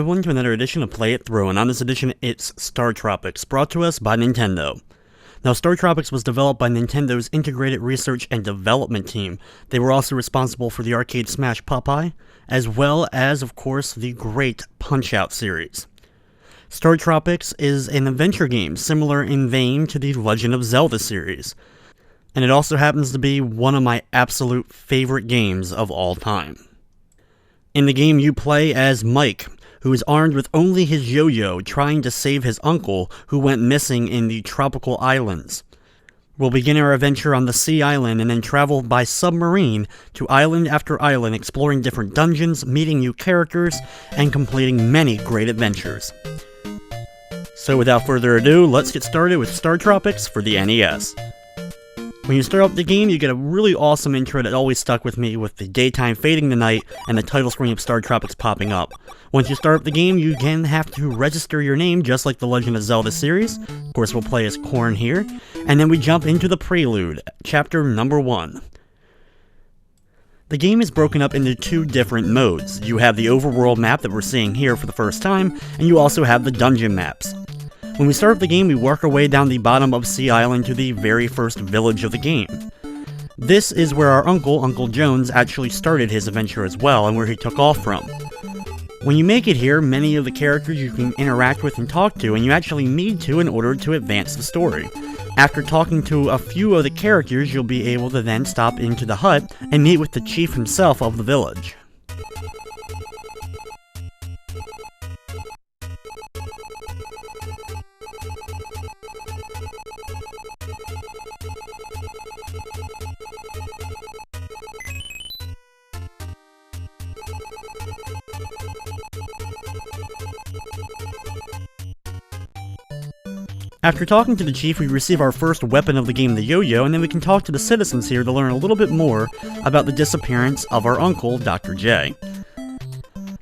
everyone to another edition of Play It Through, and on this edition it's Startropics, brought to us by Nintendo. Now, Startropics was developed by Nintendo's Integrated Research and Development Team. They were also responsible for the arcade smash Popeye, as well as, of course, the great Punchout series. Startropics is an adventure game similar in vein to the Legend of Zelda series, and it also happens to be one of my absolute favorite games of all time. In the game, you play as Mike, who is armed with only his yo-yo, trying to save his uncle, who went missing in the tropical islands. We'll begin our adventure on the sea island and then travel by submarine to island after island, exploring different dungeons, meeting new characters, and completing many great adventures. So without further ado, let's get started with Startropics for the NES. When you start up the game, you get a really awesome intro that always stuck with me, with the daytime fading to night and the title screen of Startropics popping up. Once you start up the game, you again have to register your name, just like the Legend of Zelda series. Of course, we'll play as Corn here. And then we jump into the Prelude, chapter number 1. The game is broken up into two different modes. You have the overworld map that we're seeing here for the first time, and you also have the dungeon maps. When we start up the game, we work our way down the bottom of Sea Island to the very first village of the game. This is where our uncle, Uncle Jones, actually started his adventure as well, and where he took off from. When you make it here, many of the characters you can interact with and talk to, and you actually need to in order to advance the story. After talking to a few of the characters, you'll be able to then stop into the hut and meet with the chief himself of the village. After talking to the chief, we receive our first weapon of the game, the yo-yo, and then we can talk to the citizens here to learn a little bit more about the disappearance of our uncle, Dr. J.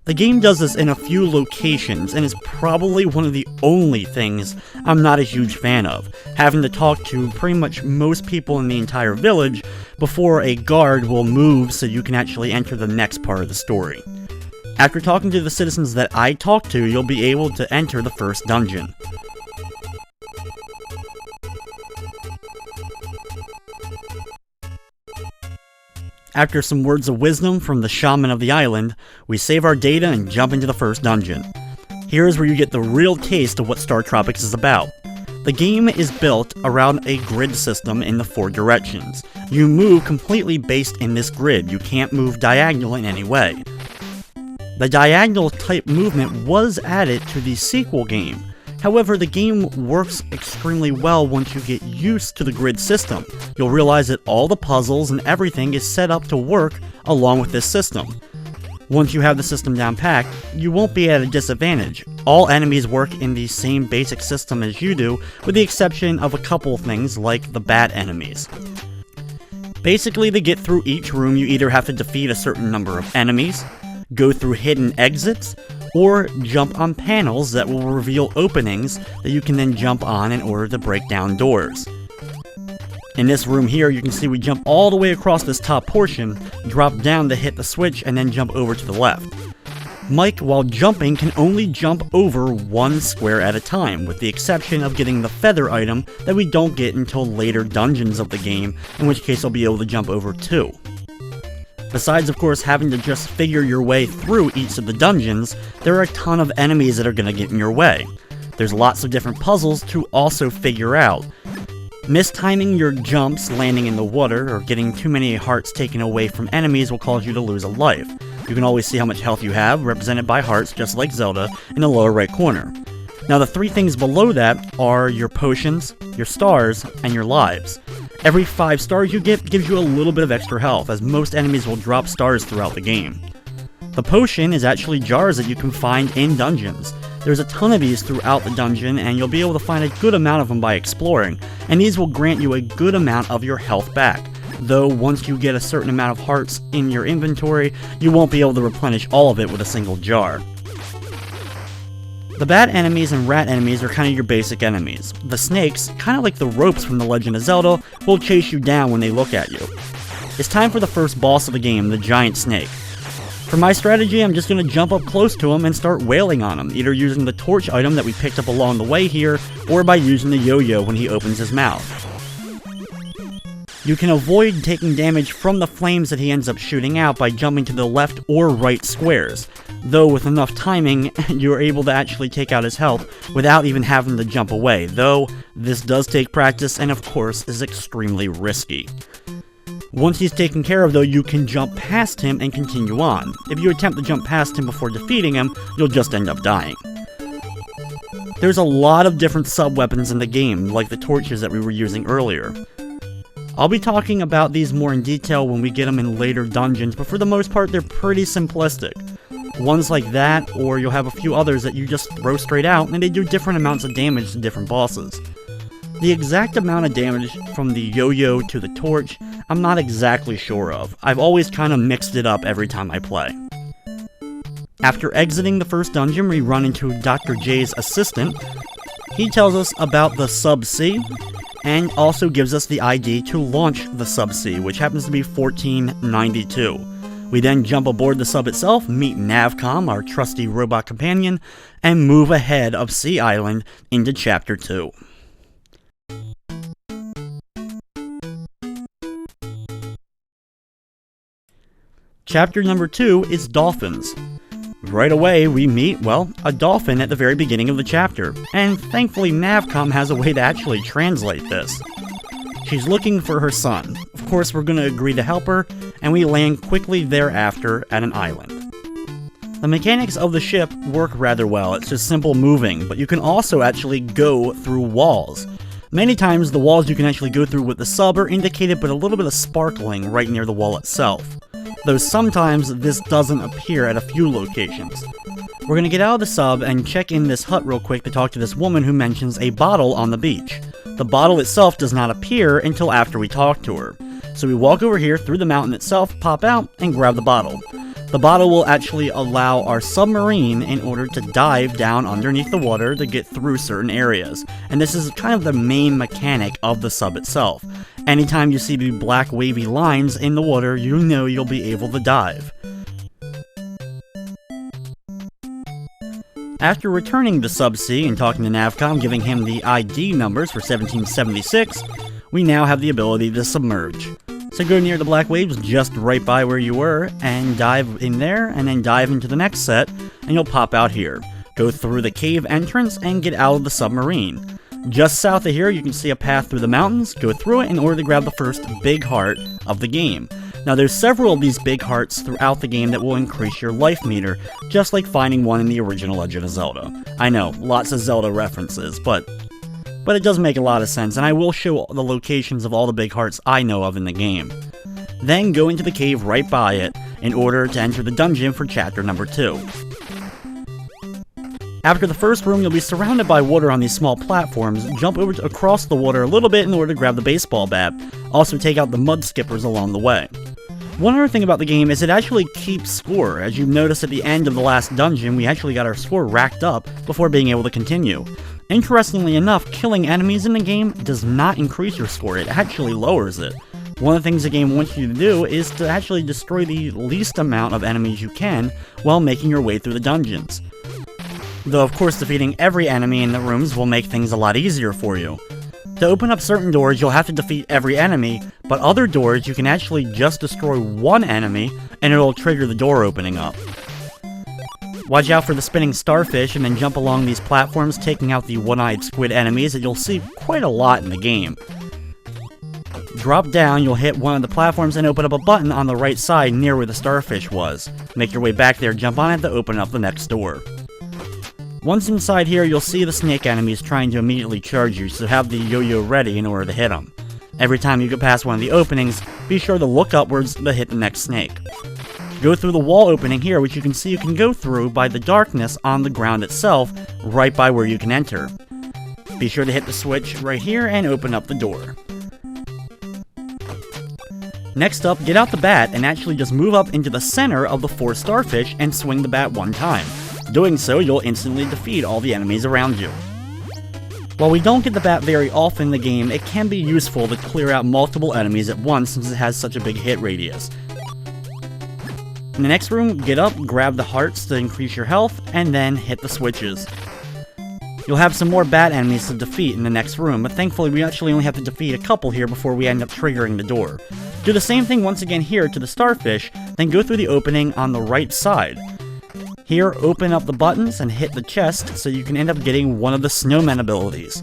The game does this in a few locations, and is probably one of the only things I'm not a huge fan of, having to talk to pretty much most people in the entire village before a guard will move so you can actually enter the next part of the story. After talking to the citizens that I talked to, you'll be able to enter the first dungeon. After some words of wisdom from the shaman of the island, we save our data and jump into the first dungeon. Here is where you get the real taste of what Startropics is about. The game is built around a grid system in the 4 directions. You move completely based in this grid. You can't move diagonal in any way. The diagonal type movement was added to the sequel game. However, the game works extremely well once you get used to the grid system. You'll realize that all the puzzles and everything is set up to work along with this system. Once you have the system down packed, you won't be at a disadvantage. All enemies work in the same basic system as you do, with the exception of a couple things like the bat enemies. Basically, to get through each room, you either have to defeat a certain number of enemies, go through hidden exits, or jump on panels that will reveal openings that you can then jump on in order to break down doors. In this room here, you can see we jump all the way across this top portion, drop down to hit the switch, and then jump over to the left. Mike, while jumping, can only jump over 1 square at a time, with the exception of getting the feather item that we don't get until later dungeons of the game, in which case I'll be able to jump over 2. Besides, of course, having to just figure your way through each of the dungeons, there are a ton of enemies that are going to get in your way. There's lots of different puzzles to also figure out. Mistiming your jumps, landing in the water, or getting too many hearts taken away from enemies will cause you to lose a life. You can always see how much health you have, represented by hearts, just like Zelda, in the lower right corner. Now, the 3 things below that are your potions, your stars, and your lives. Every 5 stars you get gives you a little bit of extra health, as most enemies will drop stars throughout the game. The potion is actually jars that you can find in dungeons. There's a ton of these throughout the dungeon, and you'll be able to find a good amount of them by exploring, and these will grant you a good amount of your health back. Though once you get a certain amount of hearts in your inventory, you won't be able to replenish all of it with a single jar. The bat enemies and rat enemies are kind of your basic enemies. The snakes, kind of like the ropes from the Legend of Zelda, will chase you down when they look at you. It's time for the first boss of the game, the giant snake. For my strategy, I'm just going to jump up close to him and start wailing on him, either using the torch item that we picked up along the way here, or by using the yo-yo when he opens his mouth. You can avoid taking damage from the flames that he ends up shooting out by jumping to the left or right squares, though with enough timing, you're able to actually take out his health without even having to jump away, though this does take practice and of course is extremely risky. Once he's taken care of though, you can jump past him and continue on. If you attempt to jump past him before defeating him, you'll just end up dying. There's a lot of different sub-weapons in the game, like the torches that we were using earlier. I'll be talking about these more in detail when we get them in later dungeons, but for the most part they're pretty simplistic. Ones like that, or you'll have a few others that you just throw straight out, and they do different amounts of damage to different bosses. The exact amount of damage from the yo-yo to the torch, I'm not exactly sure of. I've always kind of mixed it up every time I play. After exiting the first dungeon, we run into Dr. J's assistant. He tells us about the Sub-C, and also gives us the ID to launch the Sub-C, which happens to be 1492. We then jump aboard the sub itself, meet Navcom, our trusty robot companion, and move ahead of Sea Island into Chapter 2. Chapter number 2 is Dolphins. Right away, we meet, well, a dolphin at the very beginning of the chapter, and thankfully Navcom has a way to actually translate this. She's looking for her son. Of course, we're going to agree to help her, and we land quickly thereafter at an island. The mechanics of the ship work rather well. It's just simple moving, but you can also actually go through walls. Many times, the walls you can actually go through with the sub are indicated with a little bit of sparkling right near the wall itself, though sometimes this doesn't appear at a few locations. We're gonna get out of the sub and check in this hut real quick to talk to this woman who mentions a bottle on the beach. The bottle itself does not appear until after we talk to her. So we walk over here through the mountain itself, pop out, and grab the bottle. The bottle will actually allow our submarine in order to dive down underneath the water to get through certain areas. And this is kind of the main mechanic of the sub itself. Anytime you see the black wavy lines in the water, you know you'll be able to dive. After returning to Sub-C and talking to Navcom, giving him the ID numbers for 1776, we now have the ability to submerge. So go near the black waves just right by where you were, and dive in there, and then dive into the next set, and you'll pop out here. Go through the cave entrance, and get out of the submarine. Just south of here, you can see a path through the mountains. Go through it in order to grab the first big heart of the game. Now there's several of these big hearts throughout the game that will increase your life meter, just like finding one in the original Legend of Zelda. I know, lots of Zelda references, but it does make a lot of sense, and I will show the locations of all the big hearts I know of in the game. Then go into the cave right by it in order to enter the dungeon for chapter number 2. After the first room, you'll be surrounded by water on these small platforms. Jump over across the water a little bit in order to grab the baseball bat. Also take out the mud skippers along the way. One other thing about the game is it actually keeps score. As you notice at the end of the last dungeon, we actually got our score racked up before being able to continue. Interestingly enough, killing enemies in the game does not increase your score, it actually lowers it. One of the things the game wants you to do is to actually destroy the least amount of enemies you can while making your way through the dungeons. Though of course defeating every enemy in the rooms will make things a lot easier for you. To open up certain doors, you'll have to defeat every enemy, but other doors you can actually just destroy one enemy and it'll trigger the door opening up. Watch out for the spinning starfish and then jump along these platforms, taking out the one-eyed squid enemies that you'll see quite a lot in the game. Drop down, you'll hit one of the platforms and open up a button on the right side near where the starfish was. Make your way back there, jump on it to open up the next door. Once inside here, you'll see the snake enemies trying to immediately charge you, so have the yo-yo ready in order to hit them. Every time you get past one of the openings, be sure to look upwards to hit the next snake. Go through the wall opening here, which you can see you can go through by the darkness on the ground itself, right by where you can enter. Be sure to hit the switch right here and open up the door. Next up, get out the bat and actually just move up into the center of the 4 starfish and swing the bat one time. Doing so, you'll instantly defeat all the enemies around you. While we don't get the bat very often in the game, it can be useful to clear out multiple enemies at once since it has such a big hit radius. In the next room, get up, grab the hearts to increase your health, and then hit the switches. You'll have some more bad enemies to defeat in the next room, but thankfully we actually only have to defeat a couple here before we end up triggering the door. Do the same thing once again here to the starfish, then go through the opening on the right side. Here, open up the buttons and hit the chest so you can end up getting one of the snowman abilities.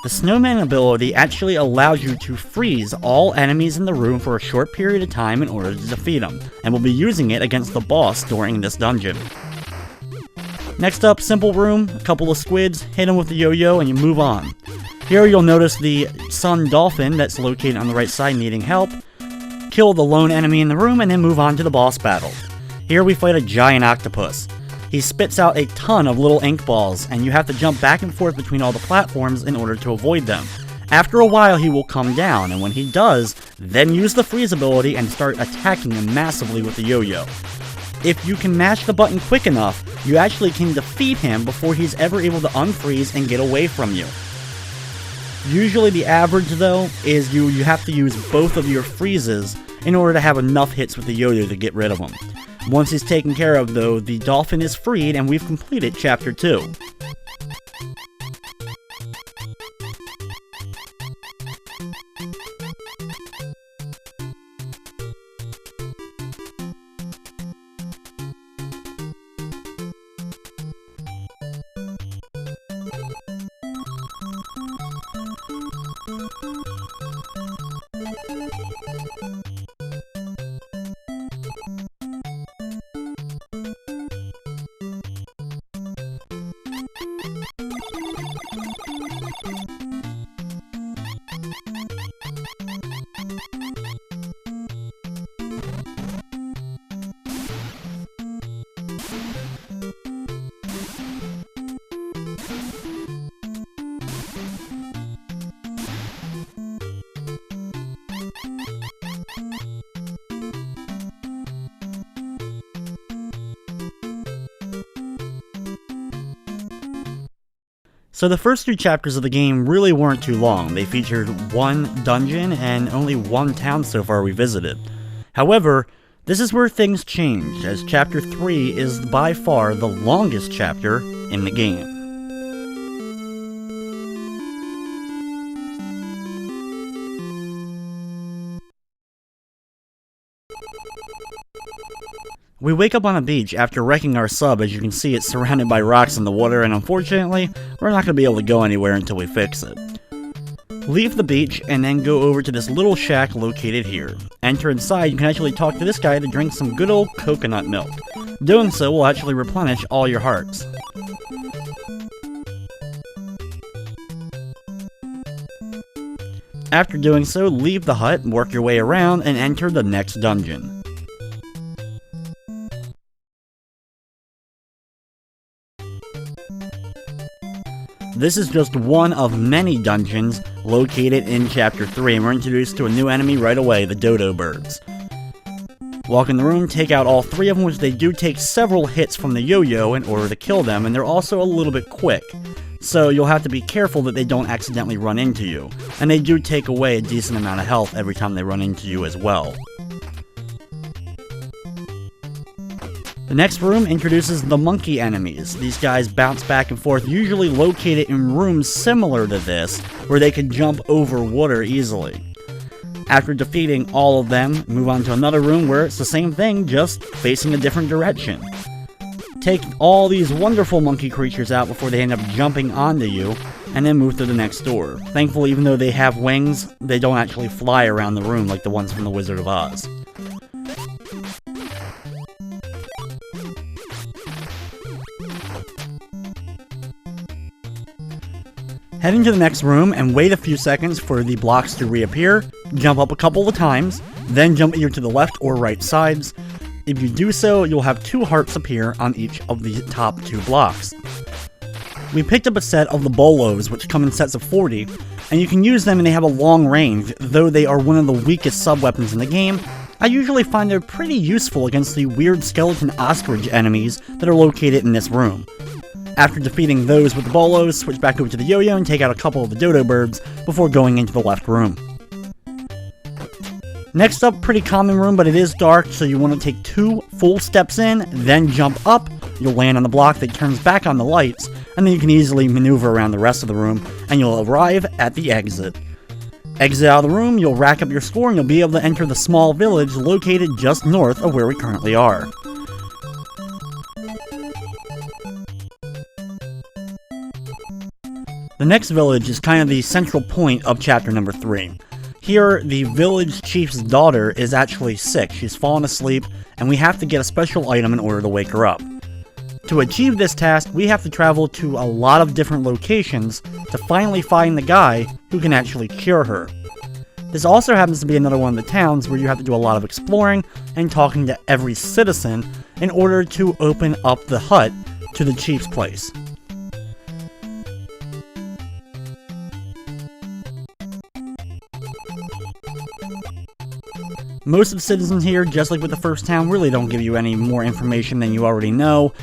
The snowman ability actually allows you to freeze all enemies in the room for a short period of time in order to defeat them, and we'll be using it against the boss during this dungeon. Next up, simple room, a couple of squids, hit them with the yo-yo, and you move on. Here you'll notice the sun dolphin that's located on the right side needing help. Kill the lone enemy in the room, and then move on to the boss battle. Here we fight a giant octopus. He spits out a ton of little ink balls, and you have to jump back and forth between all the platforms in order to avoid them. After a while he will come down, and when he does, then use the freeze ability and start attacking him massively with the yo-yo. If you can mash the button quick enough, you actually can defeat him before he's ever able to unfreeze and get away from you. Usually the average, though, is you have to use both of your freezes in order to have enough hits with the yo-yo to get rid of him. Once he's taken care of, though, the dolphin is freed and we've completed Chapter 2. So the first 2 chapters of the game really weren't too long. They featured 1 dungeon and only 1 town so far we visited. However, this is where things changed, as Chapter 3 is by far the longest chapter in the game. We wake up on a beach after wrecking our sub. As you can see, it's surrounded by rocks in the water, and unfortunately, we're not going to be able to go anywhere until we fix it. Leave the beach and then go over to this little shack located here. Enter inside, you can actually talk to this guy to drink some good old coconut milk. Doing so will actually replenish all your hearts. After doing so, leave the hut, work your way around, and enter the next dungeon. This is just one of many dungeons located in Chapter 3, and we're introduced to a new enemy right away, the dodo birds. Walk in the room, take out all 3 of them, which they do take several hits from the yo-yo in order to kill them, and they're also a little bit quick. So you'll have to be careful that they don't accidentally run into you, and they do take away a decent amount of health every time they run into you as well. The next room introduces the monkey enemies. These guys bounce back and forth, usually located in rooms similar to this, where they can jump over water easily. After defeating all of them, move on to another room where it's the same thing, just facing a different direction. Take all these wonderful monkey creatures out before they end up jumping onto you, and then move to the next door. Thankfully, even though they have wings, they don't actually fly around the room like the ones from The Wizard of Oz. Head into the next room and wait a few seconds for the blocks to reappear, jump up a couple of times, then jump either to the left or right sides. If you do so, you'll have 2 hearts appear on each of the top 2 blocks. We picked up a set of the bolos, which come in sets of 40, and you can use them and they have a long range. Though they are one of the weakest sub-weapons in the game, I usually find they're pretty useful against the weird skeleton ostrich enemies that are located in this room. After defeating those with the bolos, switch back over to the yo-yo and take out a couple of the dodo birds before going into the left room. Next up, pretty common room, but it is dark, so you want to take 2 full steps in, then jump up. You'll land on the block that turns back on the lights, and then you can easily maneuver around the rest of the room, and you'll arrive at the exit. Exit out of the room, you'll rack up your score, and you'll be able to enter the small village located just north of where we currently are. The next village is kind of the central point of chapter number 3. Here, the village chief's daughter is actually sick. She's fallen asleep, and we have to get a special item in order to wake her up. To achieve this task, we have to travel to a lot of different locations to finally find the guy who can actually cure her. This also happens to be another one of the towns where you have to do a lot of exploring and talking to every citizen in order to open up the hut to the chief's place. Most of the citizens here, just like with the first town, really don't give you any more information than you already know.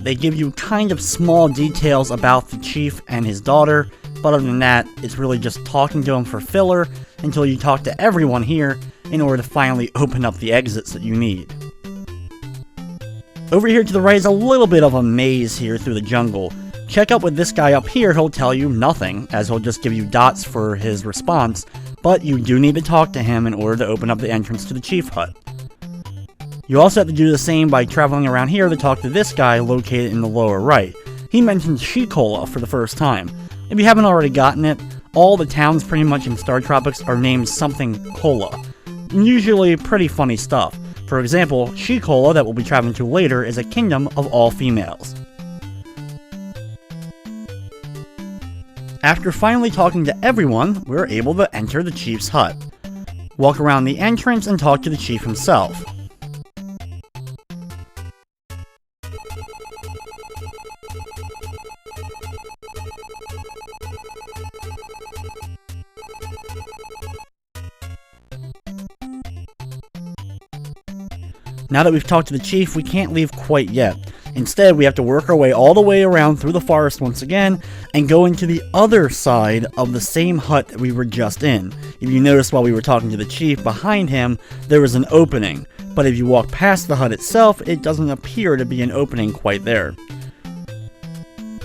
They give you kind of small details about the chief and his daughter, but other than that, it's really just talking to him for filler until you talk to everyone here in order to finally open up the exits that you need. Over here to the right is a little bit of a maze here through the jungle. Check out with this guy up here, he'll tell you nothing, as he'll just give you dots for his response, but you do need to talk to him in order to open up the entrance to the chief hut. You also have to do the same by traveling around here to talk to this guy located in the lower right. He mentioned She-Cola for the first time. If you haven't already gotten it, all the towns pretty much in Startropics are named something Cola. Usually pretty funny stuff. For example, She-Cola, that we'll be traveling to later, is a kingdom of all females. After finally talking to everyone, we're able to enter the chief's hut. Walk around the entrance and talk to the chief himself. Now that we've talked to the chief, we can't leave quite yet. Instead, we have to work our way all the way around through the forest once again, and go into the other side of the same hut that we were just in. If you notice while we were talking to the chief, behind him, there was an opening. But if you walk past the hut itself, it doesn't appear to be an opening quite there.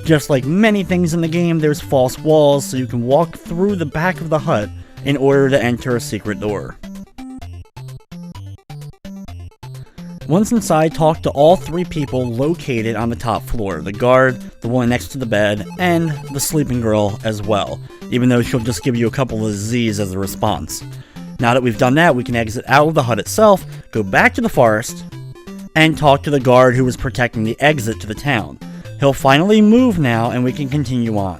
Just like many things in the game, there's false walls, so you can walk through the back of the hut in order to enter a secret door. Once inside, talk to all 3 people located on the top floor. The guard, the one next to the bed, and the sleeping girl as well, even though she'll just give you a couple of Z's as a response. Now that we've done that, we can exit out of the hut itself, go back to the forest, and talk to the guard who was protecting the exit to the town. He'll finally move now, and we can continue on.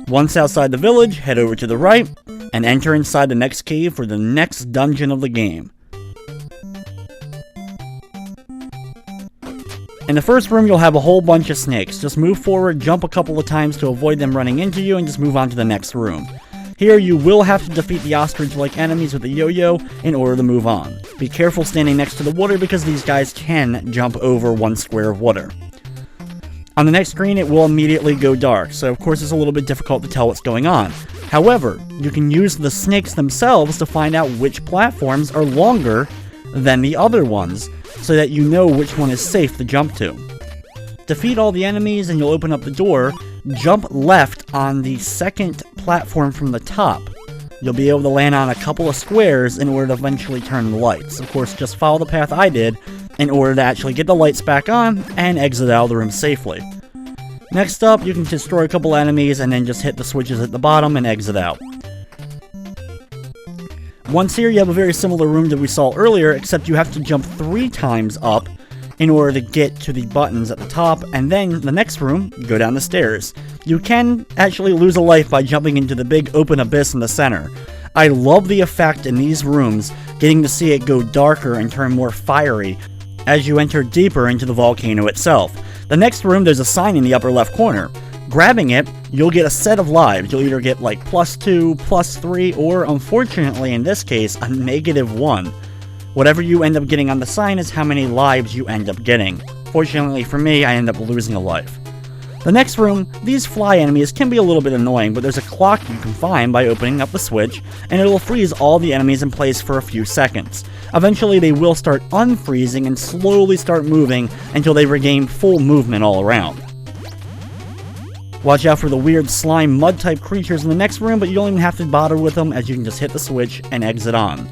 Once outside the village, head over to the right, and enter inside the next cave for the next dungeon of the game. In the first room, you'll have a whole bunch of snakes. Just move forward, jump a couple of times to avoid them running into you, and just move on to the next room. Here, you will have to defeat the ostrich-like enemies with a yo-yo in order to move on. Be careful standing next to the water because these guys can jump over 1 square of water. On the next screen, it will immediately go dark, so of course it's a little bit difficult to tell what's going on. However, you can use the snakes themselves to find out which platforms are longer than the other ones, so that you know which one is safe to jump to. Defeat all the enemies and you'll open up the door. Jump left on the second platform from the top. You'll be able to land on a couple of squares in order to eventually turn the lights. Of course, just follow the path I did in order to actually get the lights back on and exit out of the room safely. Next up, you can destroy a couple enemies and then just hit the switches at the bottom and exit out. Once here, you have a very similar room that we saw earlier, except you have to jump 3 times up in order to get to the buttons at the top, and then the next room, you go down the stairs. You can actually lose a life by jumping into the big open abyss in the center. I love the effect in these rooms, getting to see it go darker and turn more fiery as you enter deeper into the volcano itself. The next room, there's a sign in the upper left corner. Grabbing it, you'll get a set of lives. You'll either get like +2, +3, or unfortunately in this case, a -1. Whatever you end up getting on the sign is how many lives you end up getting. Fortunately for me, I end up losing a life. The next room, these fly enemies can be a little bit annoying, but there's a clock you can find by opening up the switch, and it'll freeze all the enemies in place for a few seconds. Eventually they will start unfreezing and slowly start moving until they regain full movement all around. Watch out for the weird slime mud type creatures in the next room, but you don't even have to bother with them as you can just hit the switch and exit on.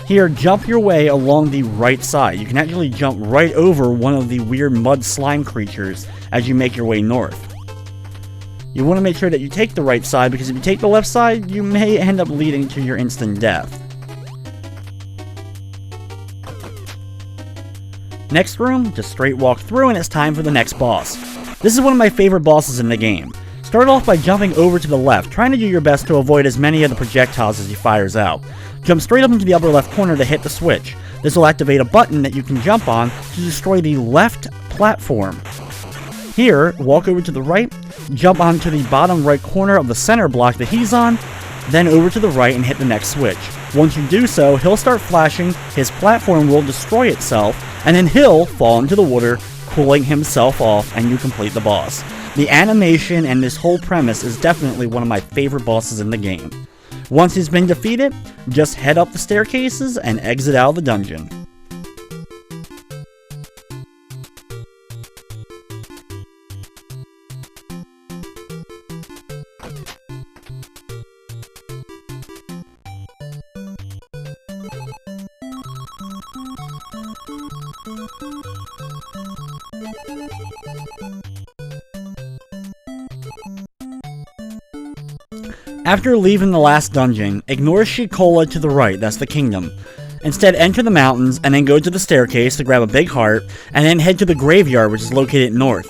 Here, jump your way along the right side. You can actually jump right over one of the weird mud slime creatures as you make your way north. You want to make sure that you take the right side, because if you take the left side, you may end up leading to your instant death. Next room, just straight walk through and it's time for the next boss. This is one of my favorite bosses in the game. Start off by jumping over to the left, trying to do your best to avoid as many of the projectiles as he fires out. Jump straight up into the upper left corner to hit the switch. This will activate a button that you can jump on to destroy the left platform. Here, walk over to the right, jump onto the bottom right corner of the center block that he's on, then over to the right and hit the next switch. Once you do so, he'll start flashing, his platform will destroy itself, and then he'll fall into the water, cooling himself off, and you complete the boss. The animation and this whole premise is definitely one of my favorite bosses in the game. Once he's been defeated, just head up the staircases and exit out of the dungeon. After leaving the last dungeon, ignore Shikola to the right, that's the kingdom. Instead, enter the mountains and then go to the staircase to grab a big heart, and then head to the graveyard, which is located north.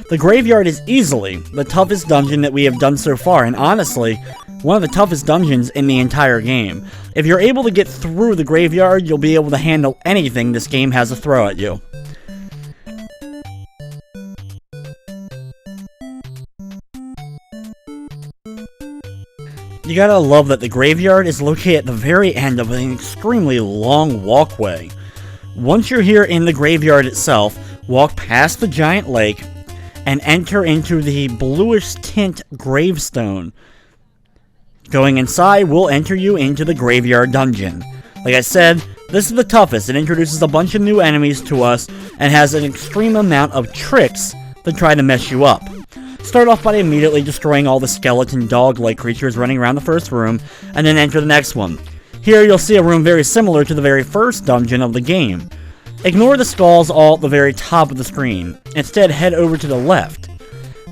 The graveyard is easily the toughest dungeon that we have done so far, and honestly, one of the toughest dungeons in the entire game. If you're able to get through the graveyard, you'll be able to handle anything this game has to throw at you. You gotta love that the graveyard is located at the very end of an extremely long walkway. Once you're here in the graveyard itself, walk past the giant lake and enter into the bluish tint gravestone. Going inside will enter you into the graveyard dungeon. Like I said, this is the toughest. It introduces a bunch of new enemies to us and has an extreme amount of tricks to try to mess you up. Start off by immediately destroying all the skeleton dog-like creatures running around the first room, and then enter the next one. Here you'll see a room very similar to the very first dungeon of the game. Ignore the skulls all at the very top of the screen. Instead, head over to the left.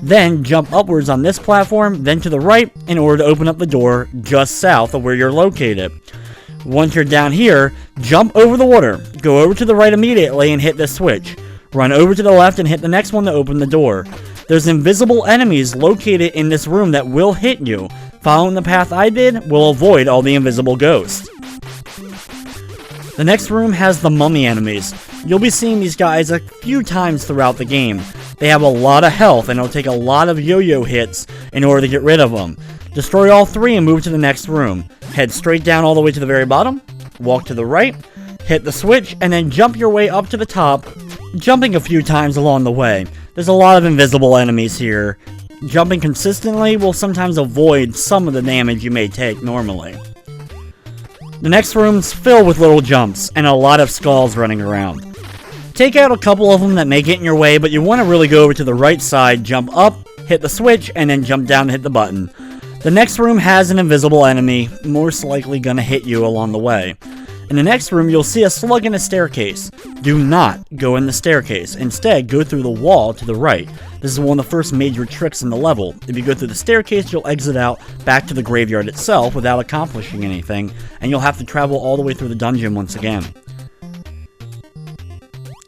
Then jump upwards on this platform, then to the right, in order to open up the door just south of where you're located. Once you're down here, jump over the water, go over to the right immediately and hit this switch. Run over to the left and hit the next one to open the door. There's invisible enemies located in this room that will hit you. Following the path I did will avoid all the invisible ghosts. The next room has the mummy enemies. You'll be seeing these guys a few times throughout the game. They have a lot of health and it'll take a lot of yo-yo hits in order to get rid of them. Destroy all three and move to the next room. Head straight down all the way to the very bottom, walk to the right, hit the switch, and then jump your way up to the top, jumping a few times along the way. There's a lot of invisible enemies here. Jumping consistently will sometimes avoid some of the damage you may take normally. The next room's filled with little jumps and a lot of skulls running around. Take out a couple of them that may get in your way, but you want to really go over to the right side, jump up, hit the switch, and then jump down and hit the button. The next room has an invisible enemy, most likely gonna hit you along the way. In the next room, you'll see a slug in a staircase. Do not go in the staircase. Instead, go through the wall to the right. This is one of the first major tricks in the level. If you go through the staircase, you'll exit out back to the graveyard itself without accomplishing anything, and you'll have to travel all the way through the dungeon once again.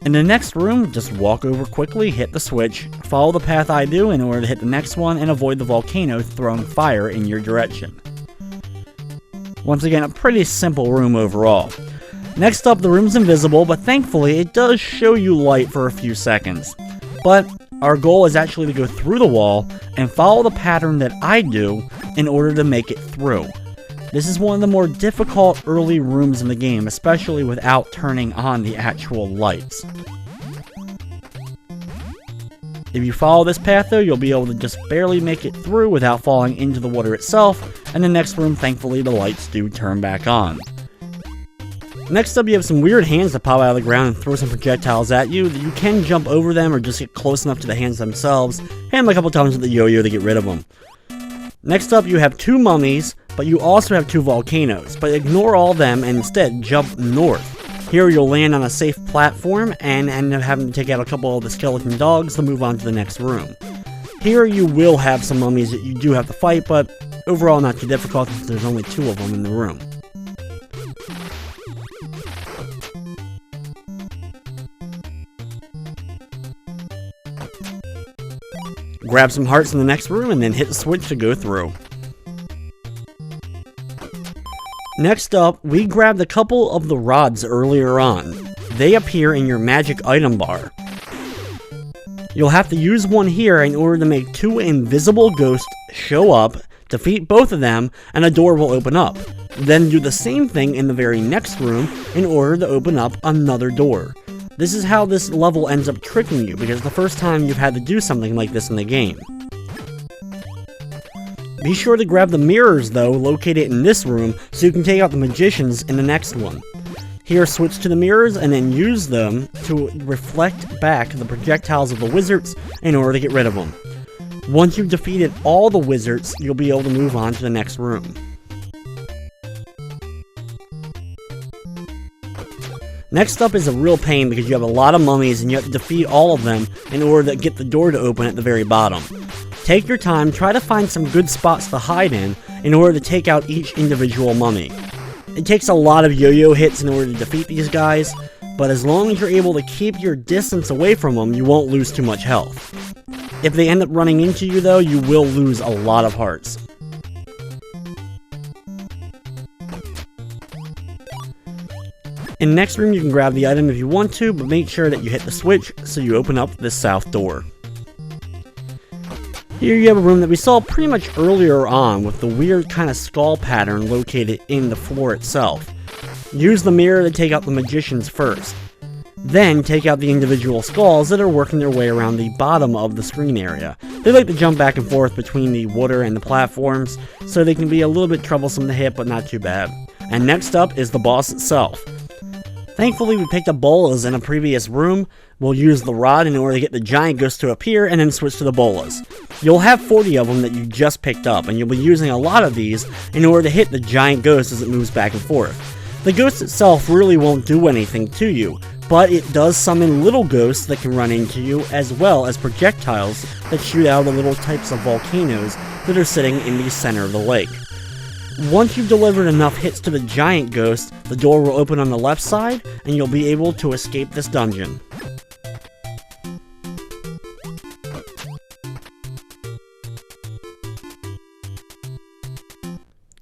In the next room, just walk over quickly, hit the switch, follow the path I do in order to hit the next one, and avoid the volcano throwing fire in your direction. Once again, a pretty simple room overall. Next up, the room's invisible, but thankfully it does show you light for a few seconds. But our goal is actually to go through the wall and follow the pattern that I do in order to make it through. This is one of the more difficult early rooms in the game, especially without turning on the actual lights. If you follow this path though, you'll be able to just barely make it through without falling into the water itself, and the next room, thankfully, the lights do turn back on. Next up, you have some weird hands that pop out of the ground and throw some projectiles at you. You can jump over them or just get close enough to the hands themselves, hit them a couple times with the yo-yo to get rid of them. Next up, you have 2 mummies, but you also have 2 volcanoes, but ignore all them and instead jump north. Here you'll land on a safe platform and end up having to take out a couple of the skeleton dogs to move on to the next room. Here you will have some mummies that you do have to fight, but overall not too difficult since there's only 2 of them in the room. Grab some hearts in the next room and then hit the switch to go through. Next up, we grabbed a couple of the rods earlier on. They appear in your magic item bar. You'll have to use one here in order to make 2 invisible ghosts show up, defeat both of them, and a door will open up. Then do the same thing in the very next room in order to open up another door. This is how this level ends up tricking you, because the first time you've had to do something like this in the game. Be sure to grab the mirrors though, located in this room, so you can take out the magicians in the next one. Here, switch to the mirrors and then use them to reflect back the projectiles of the wizards in order to get rid of them. Once you've defeated all the wizards, you'll be able to move on to the next room. Next up is a real pain because you have a lot of mummies and you have to defeat all of them in order to get the door to open at the very bottom. Take your time, try to find some good spots to hide in order to take out each individual mummy. It takes a lot of yo-yo hits in order to defeat these guys, but as long as you're able to keep your distance away from them, you won't lose too much health. If they end up running into you though, you will lose a lot of hearts. In the next room you can grab the item if you want to, but make sure that you hit the switch so you open up this south door. Here you have a room that we saw pretty much earlier on with the weird kind of skull pattern located in the floor itself. Use the mirror to take out the magicians first. Then take out the individual skulls that are working their way around the bottom of the screen area. They like to jump back and forth between the water and the platforms, so they can be a little bit troublesome to hit, but not too bad. And next up is the boss itself. Thankfully, we picked up bolas in a previous room. We'll use the rod in order to get the giant ghost to appear, and then switch to the bolas. You'll have 40 of them that you just picked up, and you'll be using a lot of these in order to hit the giant ghost as it moves back and forth. The ghost itself really won't do anything to you, but it does summon little ghosts that can run into you, as well as projectiles that shoot out of the little types of volcanoes that are sitting in the center of the lake. Once you've delivered enough hits to the giant ghost, the door will open on the left side, and you'll be able to escape this dungeon.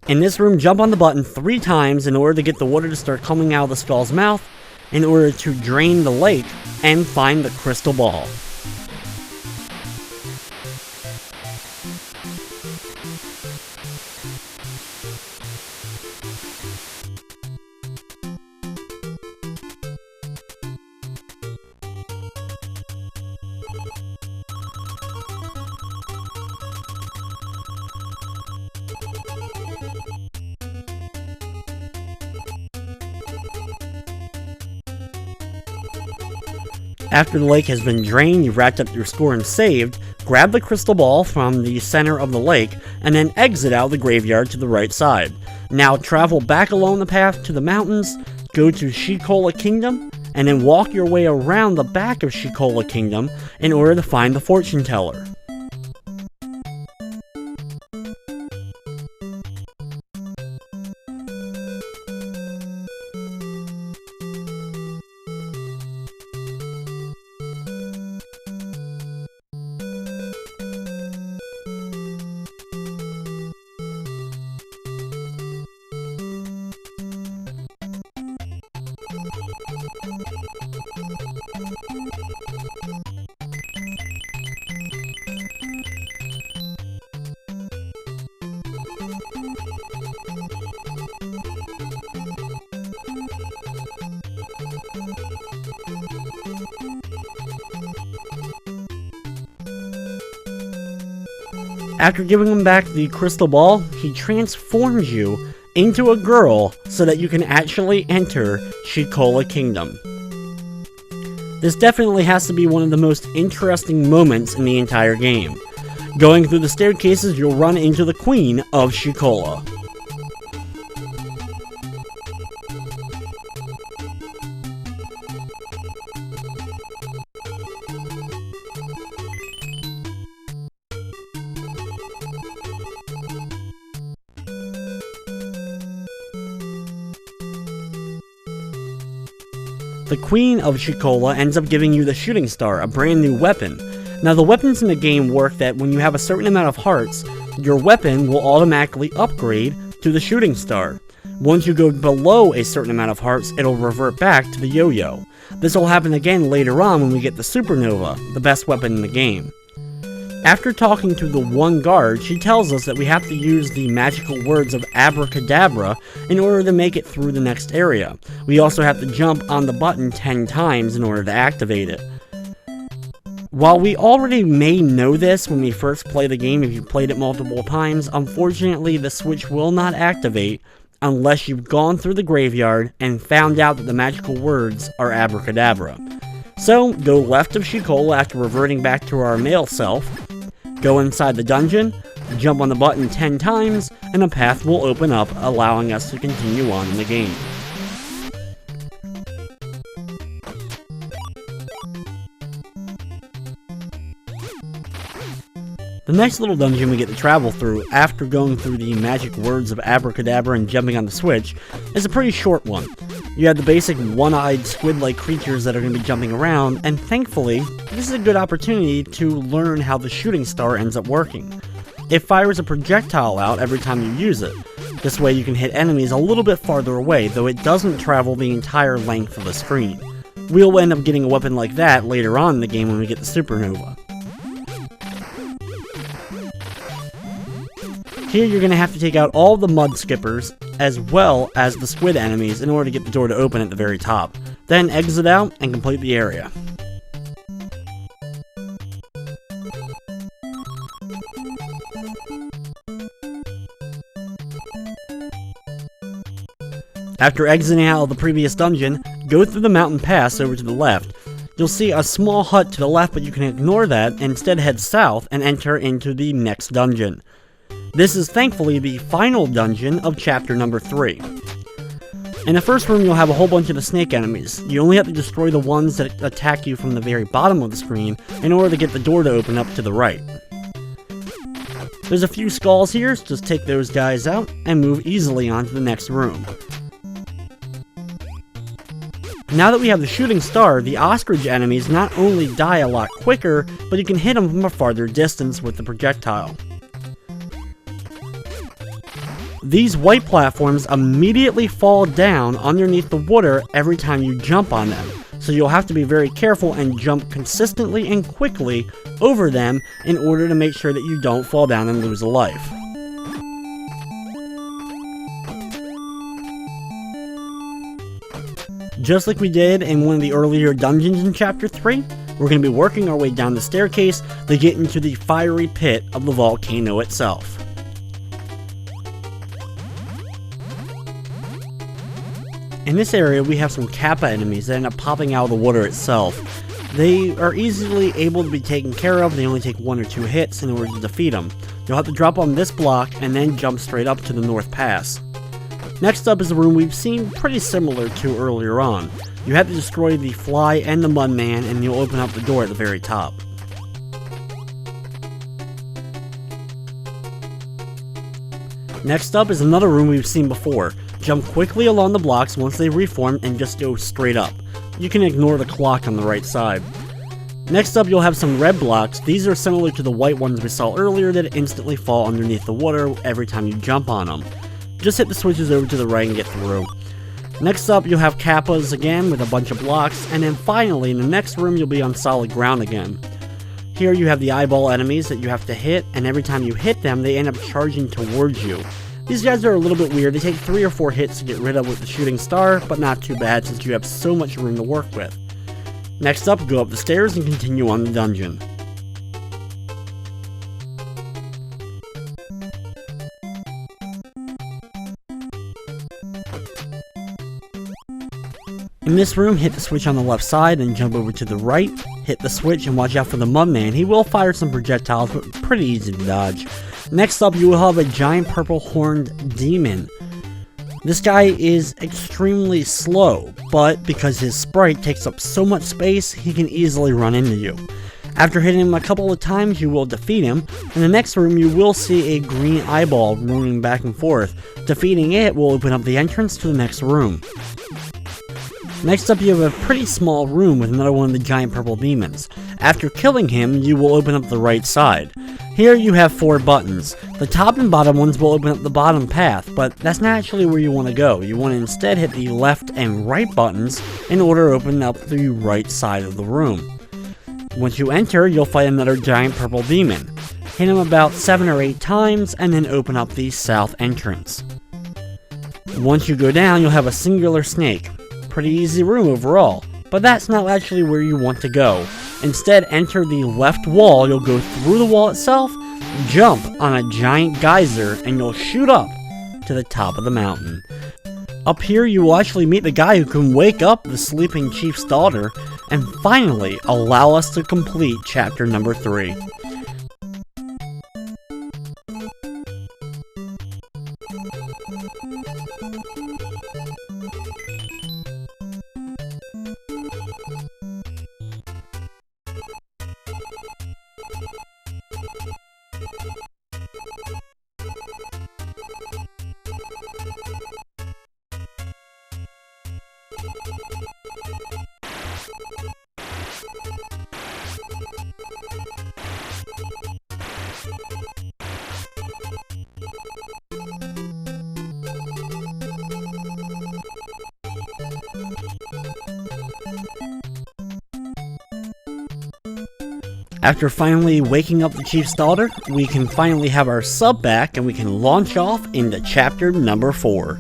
In this room, jump on the button 3 times in order to get the water to start coming out of the skull's mouth, in order to drain the lake, and find the crystal ball. After the lake has been drained, you've racked up your score and saved, grab the crystal ball from the center of the lake, and then exit out of the graveyard to the right side. Now travel back along the path to the mountains, go to Shikola Kingdom, and then walk your way around the back of Shikola Kingdom in order to find the fortune teller. After giving him back the crystal ball, he transforms you into a girl so that you can actually enter Shikola Kingdom. This definitely has to be one of the most interesting moments in the entire game. Going through the staircases, you'll run into the Queen of Shikola. The Queen of Shikola ends up giving you the Shooting Star, a brand new weapon. Now the weapons in the game work that when you have a certain amount of hearts, your weapon will automatically upgrade to the Shooting Star. Once you go below a certain amount of hearts, it'll revert back to the yo-yo. This will happen again later on when we get the Supernova, the best weapon in the game. After talking to the one guard, she tells us that we have to use the magical words of Abracadabra in order to make it through the next area. We also have to jump on the button 10 times in order to activate it. While we already may know this when we first play the game if you've played it multiple times, unfortunately the switch will not activate unless you've gone through the graveyard and found out that the magical words are Abracadabra. So, go left of Shikola after reverting back to our male self, go inside the dungeon, jump on the button 10 times, and a path will open up, allowing us to continue on in the game. The next little dungeon we get to travel through, after going through the magic words of Abracadabra and jumping on the switch, is a pretty short one. You have the basic one-eyed squid-like creatures that are going to be jumping around, and thankfully, this is a good opportunity to learn how the Shooting Star ends up working. It fires a projectile out every time you use it. This way you can hit enemies a little bit farther away, though it doesn't travel the entire length of the screen. We'll end up getting a weapon like that later on in the game when we get the Supernova. Here you're going to have to take out all the mud skippers, as well as the squid enemies in order to get the door to open at the very top. Then exit out and complete the area. After exiting out of the previous dungeon, go through the mountain pass over to the left. You'll see a small hut to the left, but you can ignore that and instead head south and enter into the next dungeon. This is thankfully the final dungeon of chapter number 3. In the first room you'll have a whole bunch of the snake enemies. You only have to destroy the ones that attack you from the very bottom of the screen in order to get the door to open up to the right. There's a few skulls here, so just take those guys out and move easily on to the next room. Now that we have the Shooting Star, the ostrich enemies not only die a lot quicker, but you can hit them from a farther distance with the projectile. These white platforms immediately fall down underneath the water every time you jump on them, so you'll have to be very careful and jump consistently and quickly over them in order to make sure that you don't fall down and lose a life. Just like we did in one of the earlier dungeons in Chapter 3, we're going to be working our way down the staircase to get into the fiery pit of the volcano itself. In this area, we have some Kappa enemies that end up popping out of the water itself. They are easily able to be taken care of. They only take 1 or 2 hits in order to defeat them. You'll have to drop on this block and then jump straight up to the North Pass. Next up is a room we've seen pretty similar to earlier on. You have to destroy the Fly and the Mudman and you'll open up the door at the very top. Next up is another room we've seen before. Jump quickly along the blocks once they reform and just go straight up. You can ignore the clock on the right side. Next up you'll have some red blocks. These are similar to the white ones we saw earlier that instantly fall underneath the water every time you jump on them. Just hit the switches over to the right and get through. Next up you'll have Kappas again with a bunch of blocks, and then finally in the next room you'll be on solid ground again. Here you have the eyeball enemies that you have to hit, and every time you hit them they end up charging towards you. These guys are a little bit weird. They take 3 or 4 hits to get rid of with the Shooting Star, but not too bad since you have so much room to work with. Next up, go up the stairs and continue on the dungeon. In this room, hit the switch on the left side and jump over to the right. Hit the switch and watch out for the Mudman. He will fire some projectiles, but pretty easy to dodge. Next up, you will have a giant purple horned demon. This guy is extremely slow, but because his sprite takes up so much space, he can easily run into you. After hitting him a couple of times, you will defeat him. In the next room, you will see a green eyeball roaming back and forth. Defeating it will open up the entrance to the next room. Next up, you have a pretty small room with another one of the giant purple demons. After killing him, you will open up the right side. Here you have 4 buttons. The top and bottom ones will open up the bottom path, but that's not actually where you want to go. You want to instead hit the left and right buttons in order to open up the right side of the room. Once you enter, you'll fight another giant purple demon. Hit him about 7 or 8 times and then open up the south entrance. Once you go down, you'll have a singular snake. Pretty easy room overall, but that's not actually where you want to go. Instead, enter the left wall. You'll go through the wall itself, jump on a giant geyser, and you'll shoot up to the top of the mountain. Up here, you will actually meet the guy who can wake up the sleeping chief's daughter, and finally allow us to complete chapter number 3. After finally waking up the chief's daughter, we can finally have our sub back and we can launch off into chapter number 4.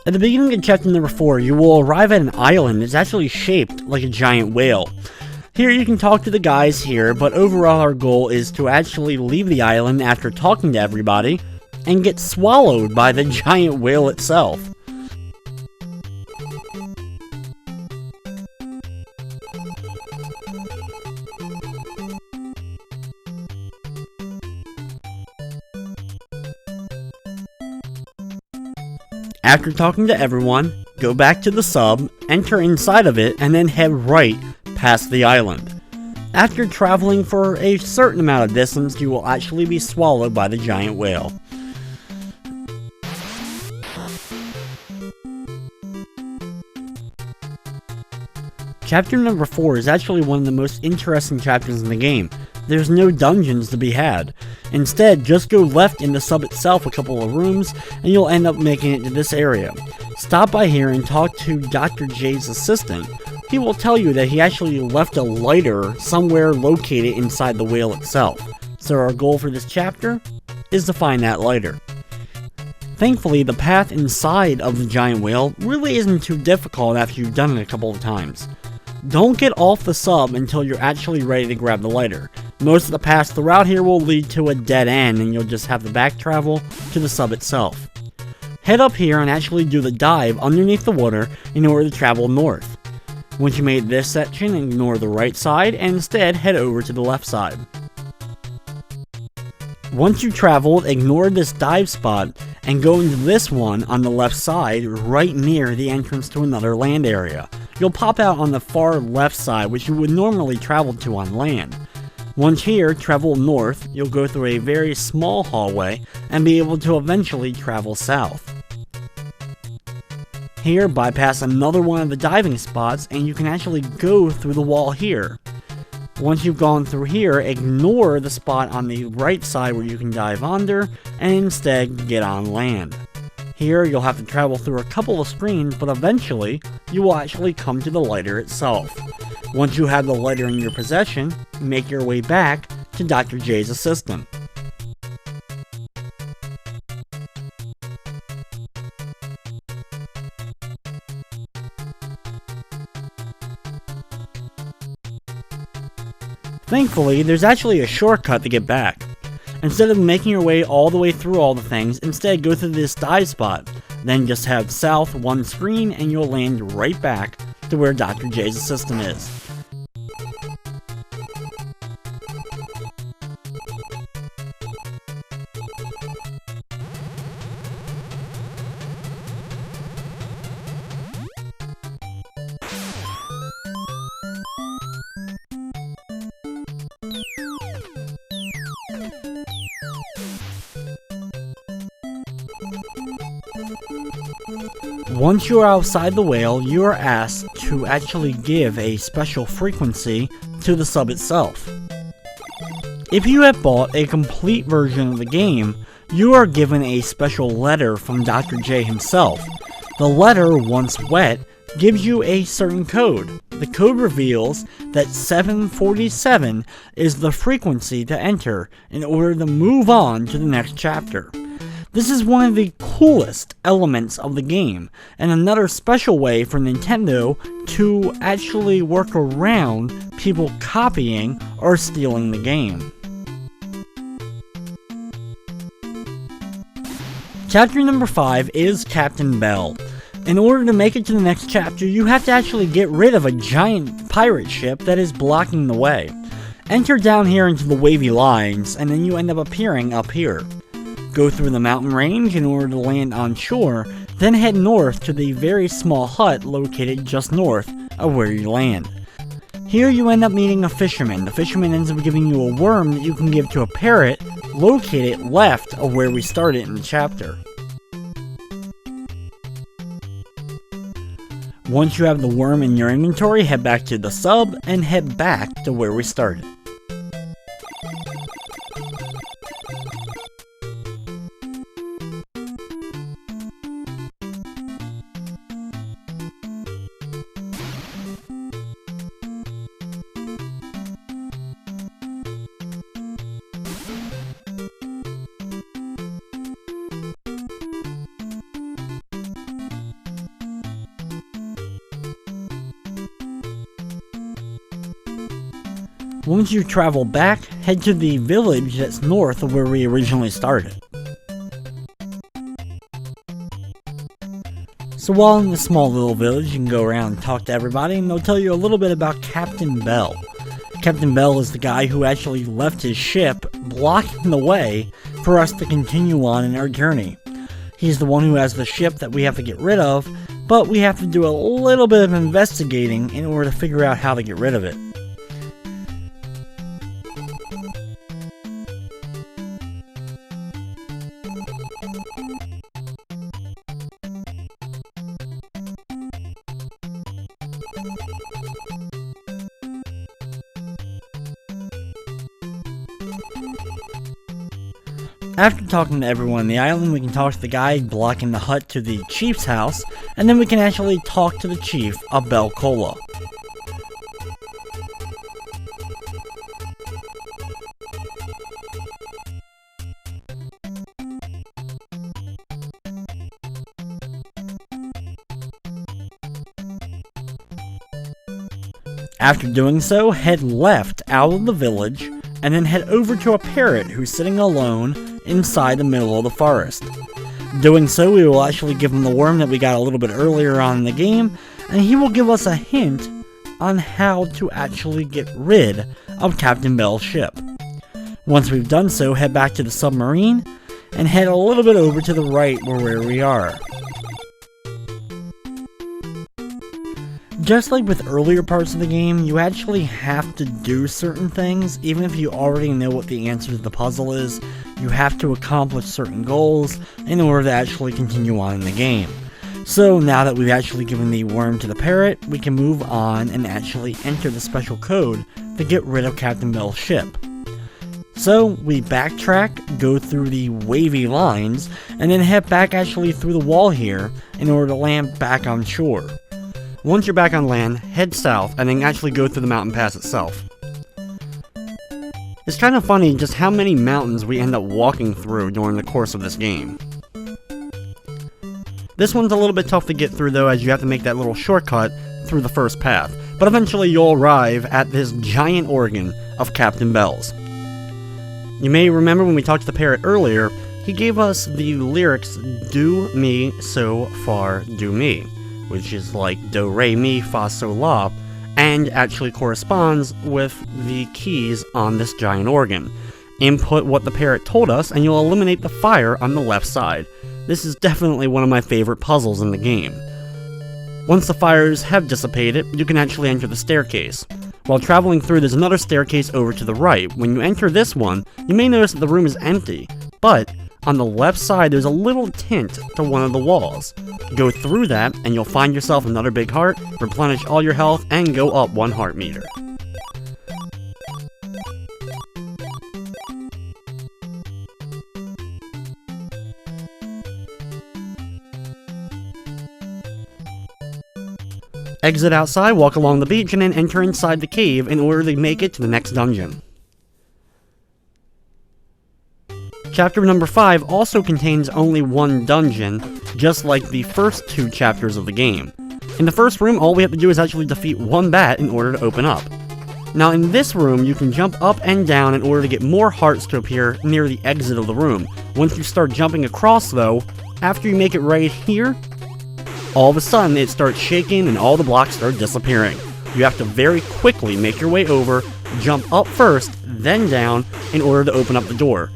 At the beginning of chapter number 4, you will arrive at an island that's actually shaped like a giant whale. Here you can talk to the guys here, but overall our goal is to actually leave the island after talking to everybody, and get swallowed by the giant whale itself. After talking to everyone, go back to the sub, enter inside of it, and then head right past the island. After traveling for a certain amount of distance, you will actually be swallowed by the giant whale. Chapter number 4 is actually one of the most interesting chapters in the game. There's no dungeons to be had. Instead, just go left in the sub itself a couple of rooms, and you'll end up making it to this area. Stop by here and talk to Dr. J's assistant. He will tell you that he actually left a lighter somewhere located inside the whale itself. So our goal for this chapter is to find that lighter. Thankfully, the path inside of the giant whale really isn't too difficult after you've done it a couple of times. Don't get off the sub until you're actually ready to grab the lighter. Most of the paths throughout here will lead to a dead end and you'll just have to back travel to the sub itself. Head up here and actually do the dive underneath the water in order to travel north. Once you made this section, ignore the right side and instead head over to the left side. Once you've traveled, ignore this dive spot and go into this one on the left side right near the entrance to another land area. You'll pop out on the far left side, which you would normally travel to on land. Once here, travel north, you'll go through a very small hallway and be able to eventually travel south. Here, bypass another one of the diving spots and you can actually go through the wall here. Once you've gone through here, ignore the spot on the right side where you can dive under and instead get on land. Here, you'll have to travel through a couple of screens, but eventually, you will actually come to the lighter itself. Once you have the lighter in your possession, make your way back to Dr. J's assistant. Thankfully, there's actually a shortcut to get back. Instead of making your way all the way through all the things, instead go through this dive spot, then just have south one screen and you'll land right back to where Dr. J's assistant is. Once you are outside the whale, you are asked to actually give a special frequency to the sub itself. If you have bought a complete version of the game, you are given a special letter from Dr. J himself. The letter, once wet, gives you a certain code. The code reveals that 747 is the frequency to enter in order to move on to the next chapter. This is one of the coolest elements of the game, and another special way for Nintendo to actually work around people copying or stealing the game. Chapter number 5 is Captain Bell. In order to make it to the next chapter, you have to actually get rid of a giant pirate ship that is blocking the way. Enter down here into the wavy lines, and then you end up appearing up here. Go through the mountain range in order to land on shore, then head north to the very small hut located just north of where you land. Here you end up meeting a fisherman. The fisherman ends up giving you a worm that you can give to a parrot located left of where we started in the chapter. Once you have the worm in your inventory, head back to the sub and head back to where we started. Once you travel back, head to the village that's north of where we originally started. So while in this small little village, you can go around and talk to everybody, and they'll tell you a little bit about Captain Bell. Captain Bell is the guy who actually left his ship blocking the way for us to continue on in our journey. He's the one who has the ship that we have to get rid of, but we have to do a little bit of investigating in order to figure out how to get rid of it. After talking to everyone on the island, we can talk to the guy blocking the hut to the chief's house, and then we can actually talk to the chief of Belcola. After doing so, head left out of the village, and then head over to a parrot who's sitting alone inside the middle of the forest. Doing so, we will actually give him the worm that we got a little bit earlier on in the game, and he will give us a hint on how to actually get rid of Captain Bell's ship. Once we've done so, head back to the submarine, and head a little bit over to the right where we are. Just like with earlier parts of the game, you actually have to do certain things, even if you already know what the answer to the puzzle is. You have to accomplish certain goals in order to actually continue on in the game. So now that we've actually given the worm to the parrot, we can move on and actually enter the special code to get rid of Captain Bell's ship. So we backtrack, go through the wavy lines, and then head back actually through the wall here in order to land back on shore. Once you're back on land, head south and then actually go through the mountain pass itself. It's kind of funny just how many mountains we end up walking through during the course of this game. This one's a little bit tough to get through though, as you have to make that little shortcut through the first path, but eventually you'll arrive at this giant organ of Captain Bell's. You may remember when we talked to the parrot earlier, he gave us the lyrics, "Do me, so far, do me," which is like do, re, mi, fa, sol, la, and actually corresponds with the keys on this giant organ. Input what the parrot told us and you'll eliminate the fire on the left side. This is definitely one of my favorite puzzles in the game. Once the fires have dissipated, you can actually enter the staircase. While traveling through, there's another staircase over to the right. When you enter this one, you may notice that the room is empty, but on the left side there's a little tint to one of the walls. Go through that and you'll find yourself another big heart, replenish all your health, and go up 1 heart meter. Exit outside, walk along the beach, and then enter inside the cave in order to make it to the next dungeon. Chapter number 5 also contains only 1 dungeon, just like the first 2 chapters of the game. In the first room, all we have to do is actually defeat 1 bat in order to open up. Now in this room, you can jump up and down in order to get more hearts to appear near the exit of the room. Once you start jumping across though, after you make it right here, all of a sudden it starts shaking and all the blocks start disappearing. You have to very quickly make your way over, jump up first, then down in order to open up the door.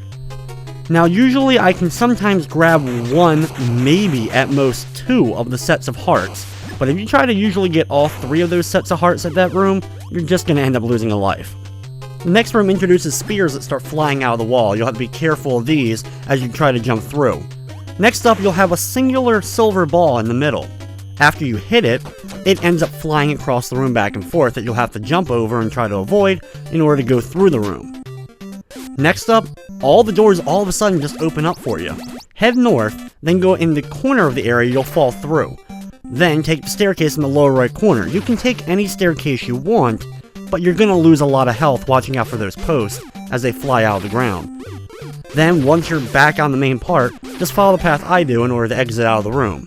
Now usually I can sometimes grab 1, maybe at most 2 of the sets of hearts, but if you try to usually get all 3 of those sets of hearts at that room, you're just going to end up losing a life. The next room introduces spears that start flying out of the wall. You'll have to be careful of these as you try to jump through. Next up, you'll have a singular silver ball in the middle. After you hit it, it ends up flying across the room back and forth that you'll have to jump over and try to avoid in order to go through the room. Next up, all the doors all of a sudden just open up for you. Head north, then go in the corner of the area you'll fall through. Then take the staircase in the lower right corner. You can take any staircase you want, but you're going to lose a lot of health watching out for those posts as they fly out of the ground. Then, once you're back on the main part, just follow the path I do in order to exit out of the room.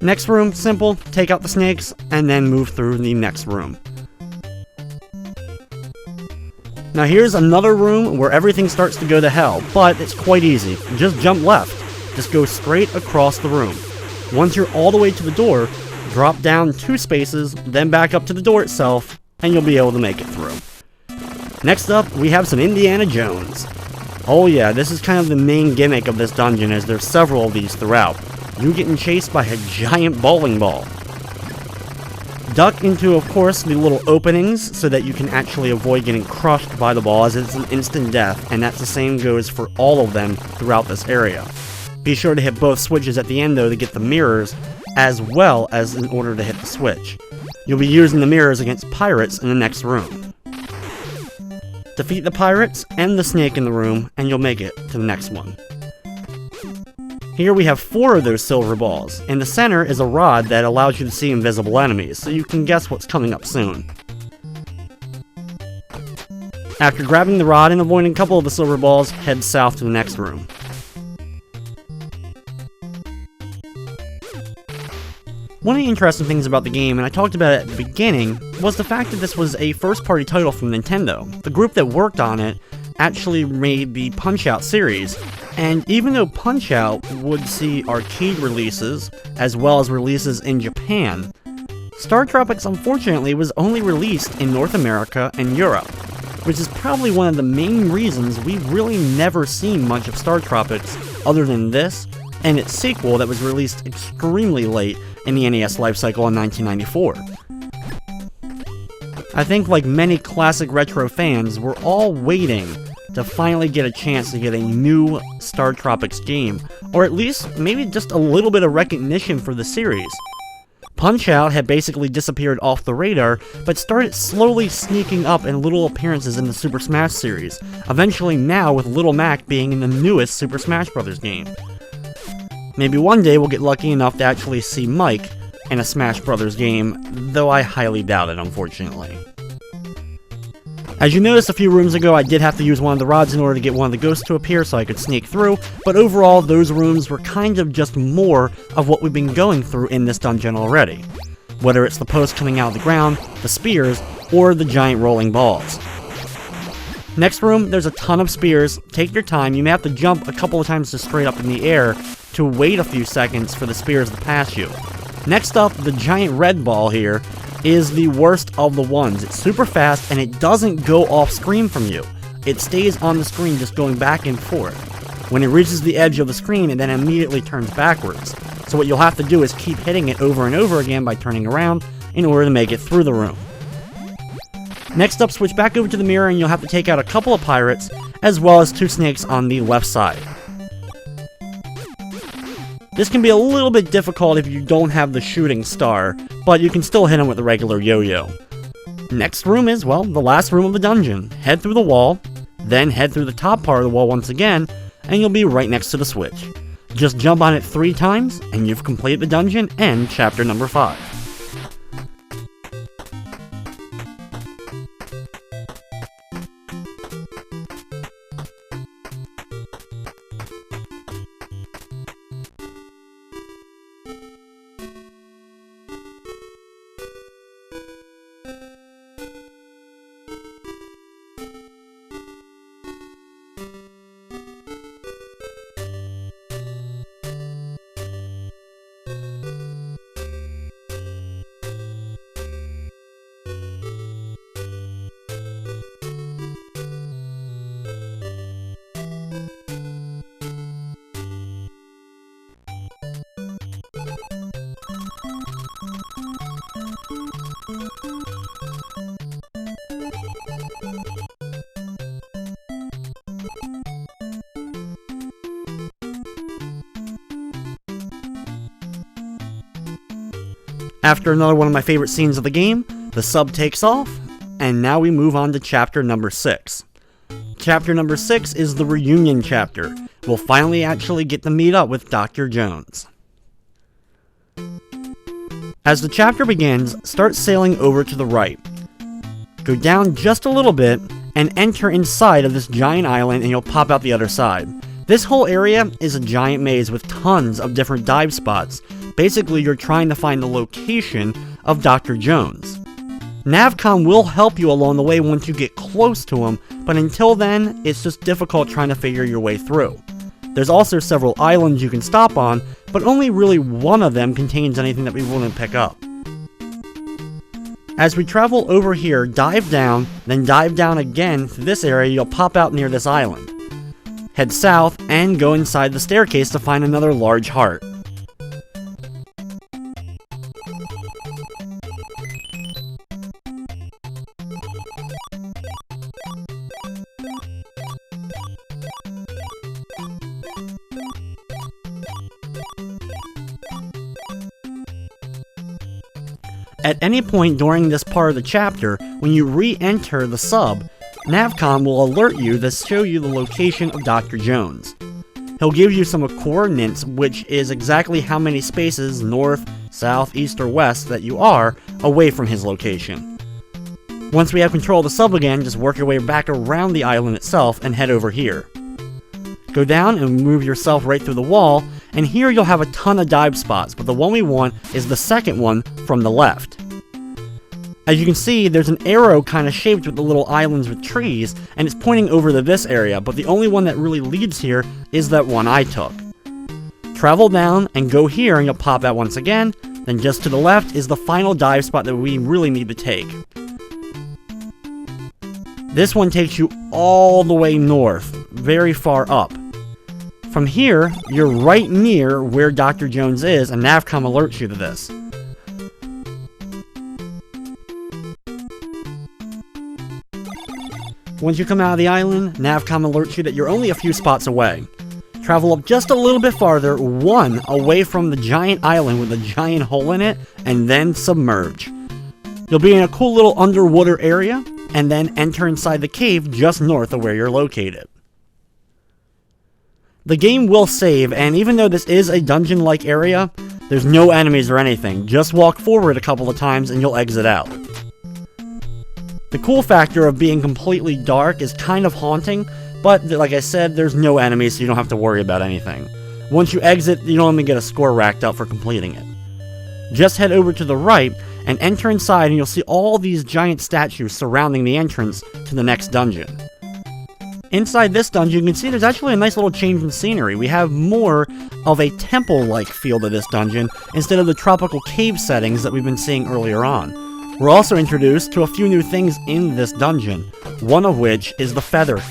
Next room, simple, take out the snakes, and then move through the next room. Now here's another room where everything starts to go to hell, but it's quite easy. Just jump left. Just go straight across the room. Once you're all the way to the door, drop down 2 spaces, then back up to the door itself, and you'll be able to make it through. Next up, we have some Indiana Jones. Oh yeah, this is kind of the main gimmick of this dungeon, as there's several of these throughout. You getting chased by a giant bowling ball. Duck into, of course, the little openings so that you can actually avoid getting crushed by the ball, as it's an instant death, and that's the same goes for all of them throughout this area. Be sure to hit both switches at the end though to get the mirrors, as well as in order to hit the switch. You'll be using the mirrors against pirates in the next room. Defeat the pirates and the snake in the room, and you'll make it to the next one. Here we have 4 of those silver balls. In the center is a rod that allows you to see invisible enemies, so you can guess what's coming up soon. After grabbing the rod and avoiding a couple of the silver balls, head south to the next room. One of the interesting things about the game, and I talked about it at the beginning, was the fact that this was a first-party title from Nintendo. The group that worked on it actually made the Punchout series, and even though Punchout would see arcade releases, as well as releases in Japan, Startropics unfortunately was only released in North America and Europe, which is probably one of the main reasons we've really never seen much of Startropics other than this and its sequel that was released extremely late in the NES lifecycle in 1994. I think like many classic retro fans, we're all waiting to finally get a chance to get a new Startropics game, or at least maybe just a little bit of recognition for the series. Punchout had basically disappeared off the radar, but started slowly sneaking up in little appearances in the Super Smash series, eventually now with Little Mac being in the newest Super Smash Bros. Game. Maybe one day we'll get lucky enough to actually see Mike in a Smash Bros. Game, though I highly doubt it, unfortunately. As you noticed a few rooms ago, I did have to use one of the rods in order to get one of the ghosts to appear so I could sneak through, but overall those rooms were kind of just more of what we've been going through in this dungeon already. Whether it's the posts coming out of the ground, the spears, or the giant rolling balls. Next room, there's a ton of spears. Take your time, you may have to jump a couple of times to straight up in the air to wait a few seconds for the spears to pass you. Next up, the giant red ball here is the worst of the ones. It's super fast and it doesn't go off screen from you. It stays on the screen just going back and forth. When it reaches the edge of the screen, it then immediately turns backwards. So what you'll have to do is keep hitting it over and over again by turning around in order to make it through the room. Next up, switch back over to the mirror and you'll have to take out a couple of pirates, as well as 2 snakes on the left side. This can be a little bit difficult if you don't have the shooting star, but you can still hit them with the regular yo-yo. Next room is, well, the last room of the dungeon. Head through the wall, then head through the top part of the wall once again, and you'll be right next to the switch. Just jump on it 3 times, and you've completed the dungeon and chapter number 5. After another one of my favorite scenes of the game, the sub takes off, and now we move on to chapter number 6. Chapter number 6 is the reunion chapter. We'll finally actually get to meet up with Dr. Jones. As the chapter begins, start sailing over to the right. Go down just a little bit, and enter inside of this giant island and you'll pop out the other side. This whole area is a giant maze with tons of different dive spots. Basically, you're trying to find the location of Dr. Jones. Navcom will help you along the way once you get close to him, but until then, it's just difficult trying to figure your way through. There's also several islands you can stop on, but only really one of them contains anything that we wouldn't pick up. As we travel over here, dive down, then dive down again to this area, you'll pop out near this island. Head south and go inside the staircase to find another large heart. At any point during this part of the chapter, when you re-enter the sub, Navcom will alert you to show you the location of Dr. Jones. He'll give you some coordinates, which is exactly how many spaces north, south, east, or west that you are away from his location. Once we have control of the sub again, just work your way back around the island itself and head over here. Go down and move yourself right through the wall, and here you'll have a ton of dive spots, but the one we want is the second one from the left. As you can see, there's an arrow kind of shaped with the little islands with trees, and it's pointing over to this area, but the only one that really leads here is that one I took. Travel down and go here and you'll pop out once again, then just to the left is the final dive spot that we really need to take. This one takes you all the way north, very far up. From here, you're right near where Dr. Jones is, and Navcom alerts you to this. Once you come out of the island, Navcom alerts you that you're only a few spots away. Travel up just a little bit farther, one away from the giant island with a giant hole in it, and then submerge. You'll be in a cool little underwater area, and then enter inside the cave just north of where you're located. The game will save, and even though this is a dungeon-like area, there's no enemies or anything. Just walk forward a couple of times and you'll exit out. The cool factor of being completely dark is kind of haunting, but like I said, there's no enemies, so you don't have to worry about anything. Once you exit, you don't even get a score racked up for completing it. Just head over to the right and enter inside, and you'll see all these giant statues surrounding the entrance to the next dungeon. Inside this dungeon, you can see there's actually a nice little change in scenery. We have more of a temple-like feel to this dungeon instead of the tropical cave settings that we've been seeing earlier on. We're also introduced to a few new things in this dungeon, one of which is the feather.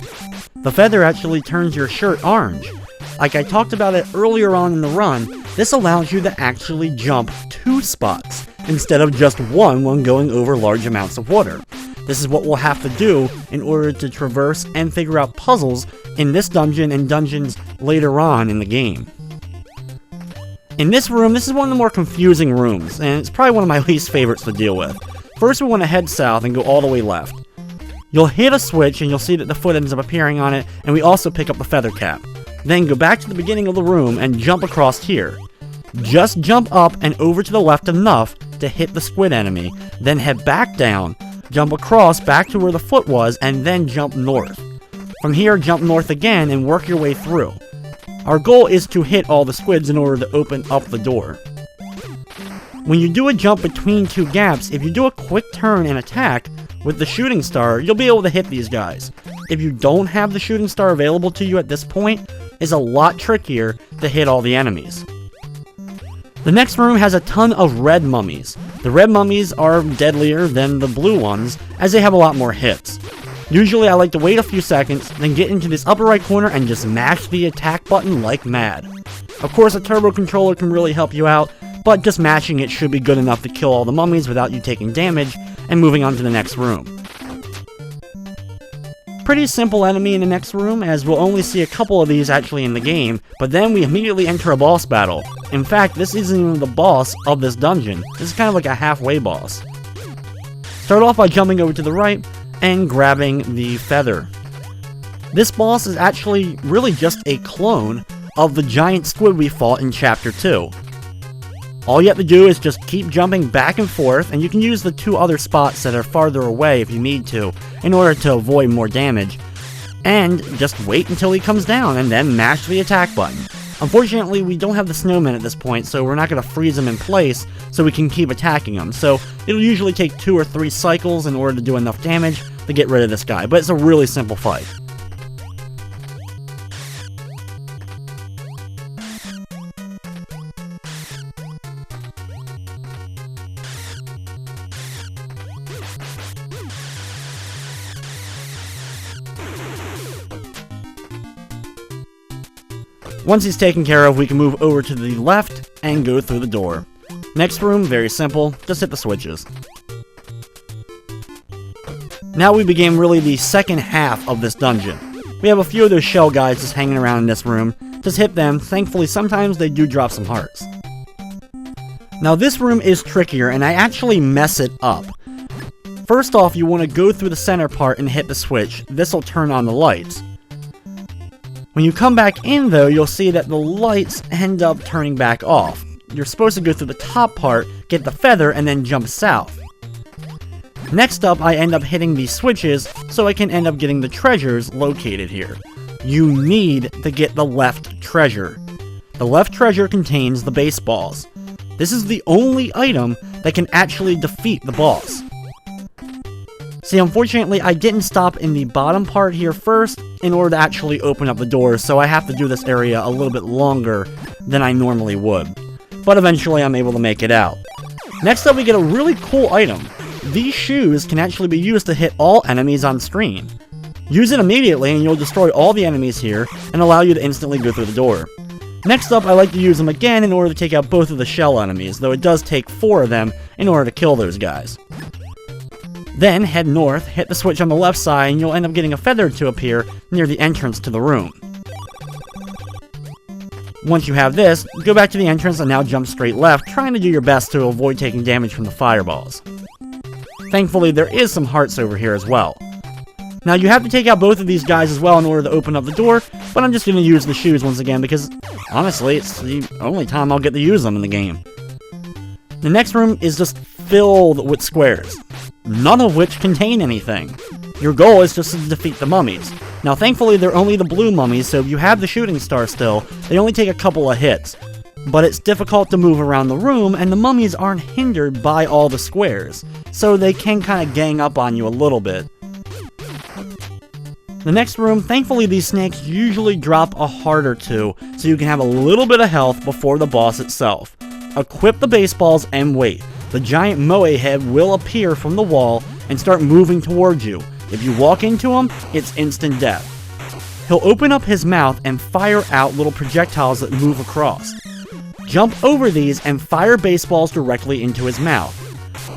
The feather actually turns your shirt orange. Like I talked about it earlier on in the run, this allows you to actually jump 2 spots instead of just one when going over large amounts of water. This is what we'll have to do in order to traverse and figure out puzzles in this dungeon and dungeons later on in the game. In this room, this is one of the more confusing rooms, and it's probably one of my least favorites to deal with. First, we want to head south and go all the way left. You'll hit a switch and you'll see that the foot ends up appearing on it, and we also pick up the feather cap. Then go back to the beginning of the room and jump across here. Just jump up and over to the left enough to hit the squid enemy, then head back down, jump across back to where the foot was, and then jump north. From here, jump north again and work your way through. Our goal is to hit all the squids in order to open up the door. When you do a jump between 2 gaps, if you do a quick turn and attack with the shooting star, you'll be able to hit these guys. If you don't have the shooting star available to you at this point, it's a lot trickier to hit all the enemies. The next room has a ton of red mummies. The red mummies are deadlier than the blue ones, as they have a lot more hits. Usually I like to wait a few seconds, then get into this upper right corner and just mash the attack button like mad. Of course, a turbo controller can really help you out, but just mashing it should be good enough to kill all the mummies without you taking damage, and moving on to the next room. Pretty simple enemy in the next room, as we'll only see a couple of these actually in the game, but then we immediately enter a boss battle. In fact, this isn't even the boss of this dungeon. This is kind of like a halfway boss. Start off by jumping over to the right and grabbing the feather. This boss is actually really just a clone of the giant squid we fought in Chapter 2. All you have to do is just keep jumping back and forth, and you can use the 2 other spots that are farther away if you need to, in order to avoid more damage. And just wait until he comes down, and then mash the attack button. Unfortunately, we don't have the snowman at this point, so we're not going to freeze him in place so we can keep attacking him. So it'll usually take 2 or 3 cycles in order to do enough damage to get rid of this guy, but it's a really simple fight. Once he's taken care of, we can move over to the left and go through the door. Next room, very simple, just hit the switches. Now we begin really the second half of this dungeon. We have a few of those shell guys just hanging around in this room. Just hit them. Thankfully, sometimes they do drop some hearts. Now this room is trickier, and I actually mess it up. First off, you want to go through the center part and hit the switch. This will turn on the lights. When you come back in though, you'll see that the lights end up turning back off. You're supposed to go through the top part, get the feather, and then jump south. Next up, I end up hitting these switches, so I can end up getting the treasures located here. You need to get the left treasure. The left treasure contains the baseballs. This is the only item that can actually defeat the boss. See, unfortunately, I didn't stop in the bottom part here first in order to actually open up the doors, so I have to do this area a little bit longer than I normally would. But eventually, I'm able to make it out. Next up, we get a really cool item. These shoes can actually be used to hit all enemies on screen. Use it immediately and you'll destroy all the enemies here and allow you to instantly go through the door. Next up, I like to use them again in order to take out both of the shell enemies, though it does take 4 of them in order to kill those guys. Then head north, hit the switch on the left side, and you'll end up getting a feather to appear near the entrance to the room. Once you have this, go back to the entrance and now jump straight left, trying to do your best to avoid taking damage from the fireballs. Thankfully, there is some hearts over here as well. Now, you have to take out both of these guys as well in order to open up the door, but I'm just going to use the shoes once again because, honestly, it's the only time I'll get to use them in the game. The next room is just filled with squares. none of which contain anything. Your goal is just to defeat the mummies. Now thankfully they're only the blue mummies, so if you have the shooting star still, they only take a couple of hits. But it's difficult to move around the room, and the mummies aren't hindered by all the squares, so they can kind of gang up on you a little bit. The next room, thankfully these snakes usually drop a heart or two, so you can have a little bit of health before the boss itself. Equip the baseballs and wait. The giant moe head will appear from the wall and start moving towards you. If you walk into him, it's instant death. He'll open up his mouth and fire out little projectiles that move across. Jump over these and fire baseballs directly into his mouth.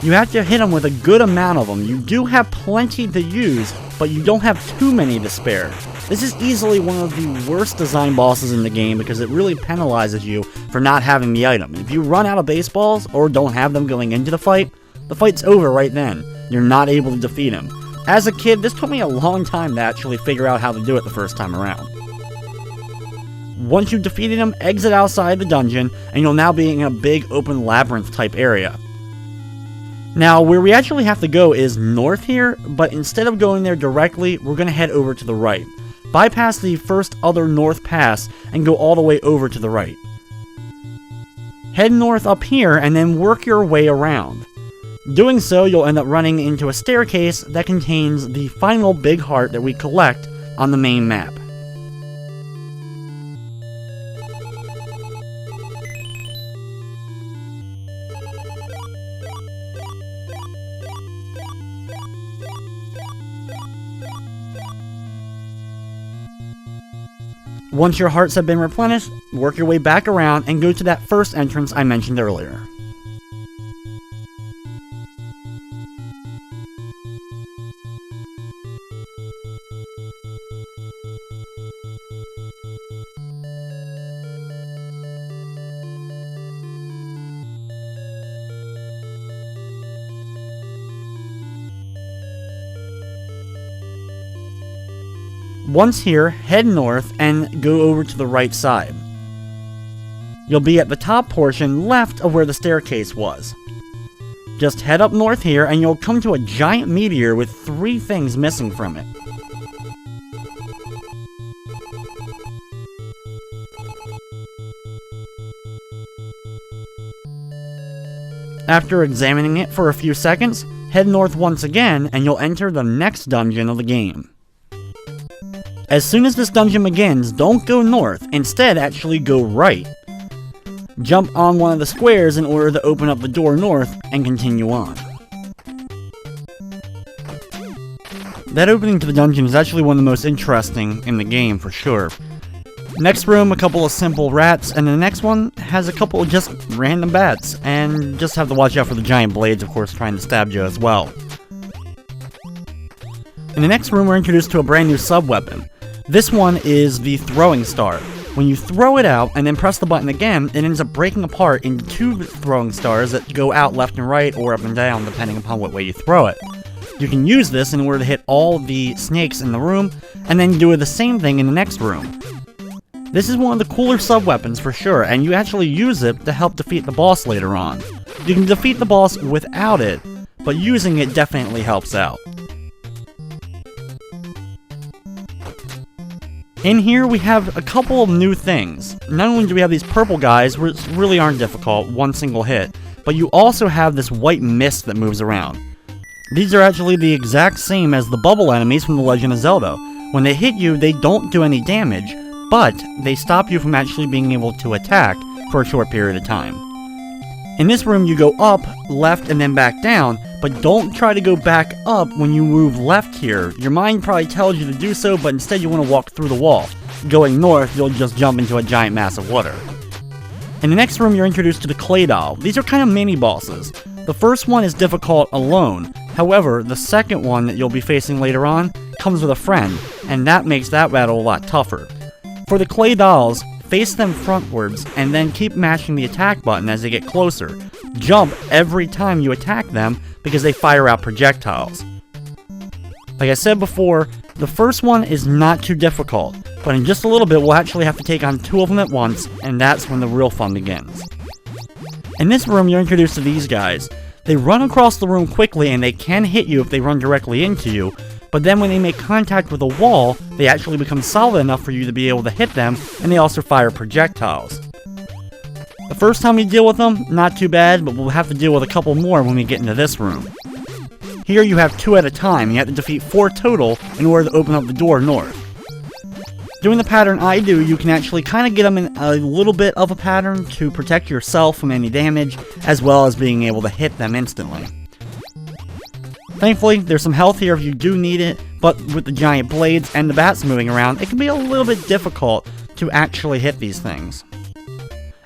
You have to hit him with a good amount of them. You do have plenty to use, but you don't have too many to spare. This is easily one of the worst design bosses in the game because it really penalizes you for not having the item. If you run out of baseballs or don't have them going into the fight's over right then. You're not able to defeat him. As a kid, this took me a long time to actually figure out how to do it the first time around. Once you've defeated him, exit outside the dungeon, and you'll now be in a big open labyrinth type area. Now, where we actually have to go is north here, but instead of going there directly, we're going to head over to the right. Bypass the first other north pass and go all the way over to the right. Head north up here and then work your way around. Doing so, you'll end up running into a staircase that contains the final big heart that we collect on the main map. Once your hearts have been replenished, work your way back around and go to that first entrance I mentioned earlier. Once here, head north and go over to the right side. You'll be at the top portion left of where the staircase was. Just head up north here and you'll come to a giant meteor with 3 things missing from it. After examining it for a few seconds, head north once again and you'll enter the next dungeon of the game. As soon as this dungeon begins, don't go north, instead actually go right. Jump on one of the squares in order to open up the door north and continue on. That opening to the dungeon is actually one of the most interesting in the game for sure. Next room, a couple of simple rats, and the next one has a couple of just random bats, and just have to watch out for the giant blades, of course, trying to stab you as well. In the next room, we're introduced to a brand new sub-weapon. This one is the throwing star. When you throw it out and then press the button again, it ends up breaking apart into 2 throwing stars that go out left and right or up and down depending upon what way you throw it. You can use this in order to hit all the snakes in the room and then do the same thing in the next room. This is one of the cooler sub-weapons for sure, and you actually use it to help defeat the boss later on. You can defeat the boss without it, but using it definitely helps out. In here, we have a couple of new things. Not only do we have these purple guys, which really aren't difficult, 1 single hit, but you also have this white mist that moves around. These are actually the exact same as the bubble enemies from the Legend of Zelda. When they hit you, they don't do any damage, but they stop you from actually being able to attack for a short period of time. In this room, you go up, left, and then back down, but don't try to go back up when you move left here. Your mind probably tells you to do so, but instead you want to walk through the wall. Going north, you'll just jump into a giant mass of water. In the next room, you're introduced to the clay doll. These are kind of mini bosses. The first one is difficult alone. However, the second one that you'll be facing later on comes with a friend, and that makes that battle a lot tougher. For the clay dolls, face them frontwards, and then keep mashing the attack button as they get closer. Jump every time you attack them, because they fire out projectiles. Like I said before, the first one is not too difficult, but in just a little bit we'll actually have to take on 2 of them at once, and that's when the real fun begins. In this room you're introduced to these guys. They run across the room quickly and they can hit you if they run directly into you, but then when they make contact with a wall, they actually become solid enough for you to be able to hit them, and they also fire projectiles. The first time you deal with them, not too bad, but we'll have to deal with a couple more when we get into this room. Here you have 2 at a time. You have to defeat 4 total in order to open up the door north. Doing the pattern I do, you can actually kind of get them in a little bit of a pattern to protect yourself from any damage, as well as being able to hit them instantly. Thankfully, there's some health here if you do need it, but with the giant blades and the bats moving around, it can be a little bit difficult to actually hit these things.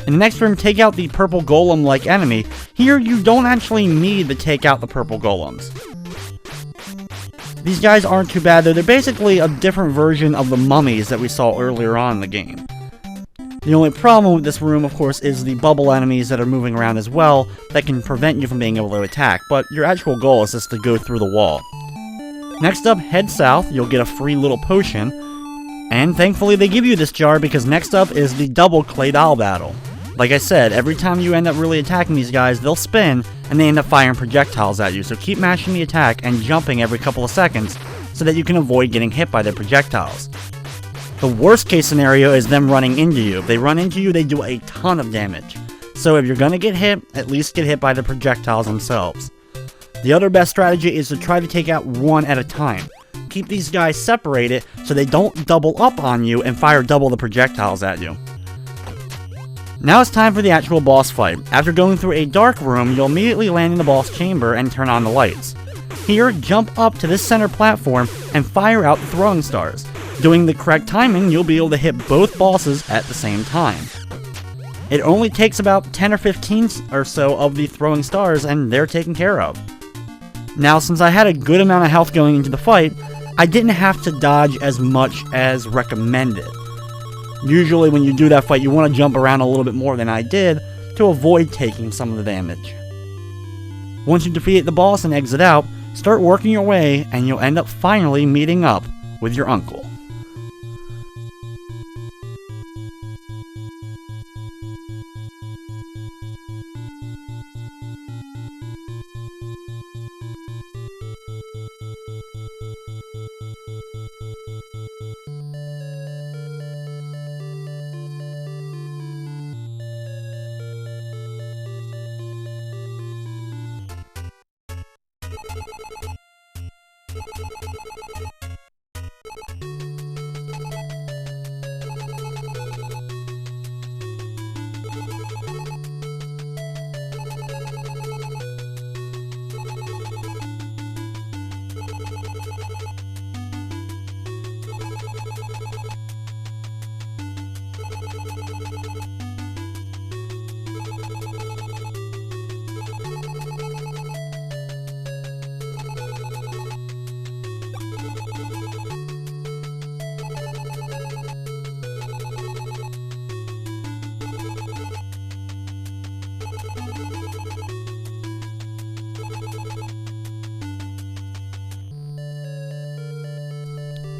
In the next room, take out the purple golem-like enemy. Here, you don't actually need to take out the purple golems. These guys aren't too bad, though. They're basically a different version of the mummies that we saw earlier on in the game. The only problem with this room, of course, is the bubble enemies that are moving around as well that can prevent you from being able to attack, but your actual goal is just to go through the wall. Next up, head south. You'll get a free little potion, and thankfully they give you this jar because next up is the double clay doll battle. Like I said, every time you end up really attacking these guys, they'll spin, and they end up firing projectiles at you, so keep mashing the attack and jumping every couple of seconds so that you can avoid getting hit by their projectiles. The worst case scenario is them running into you. If they run into you, they do a ton of damage. So if you're gonna get hit, at least get hit by the projectiles themselves. The other best strategy is to try to take out 1 at a time. Keep these guys separated so they don't double up on you and fire double the projectiles at you. Now it's time for the actual boss fight. After going through a dark room, you'll immediately land in the boss chamber and turn on the lights. Here, jump up to this center platform and fire out the throwing stars. Doing the correct timing, you'll be able to hit both bosses at the same time. It only takes about 10 or 15 or so of the throwing stars and they're taken care of. Now, since I had a good amount of health going into the fight, I didn't have to dodge as much as recommended. Usually when you do that fight, you want to jump around a little bit more than I did to avoid taking some of the damage. Once you defeat the boss and exit out, start working your way and you'll end up finally meeting up with your uncle.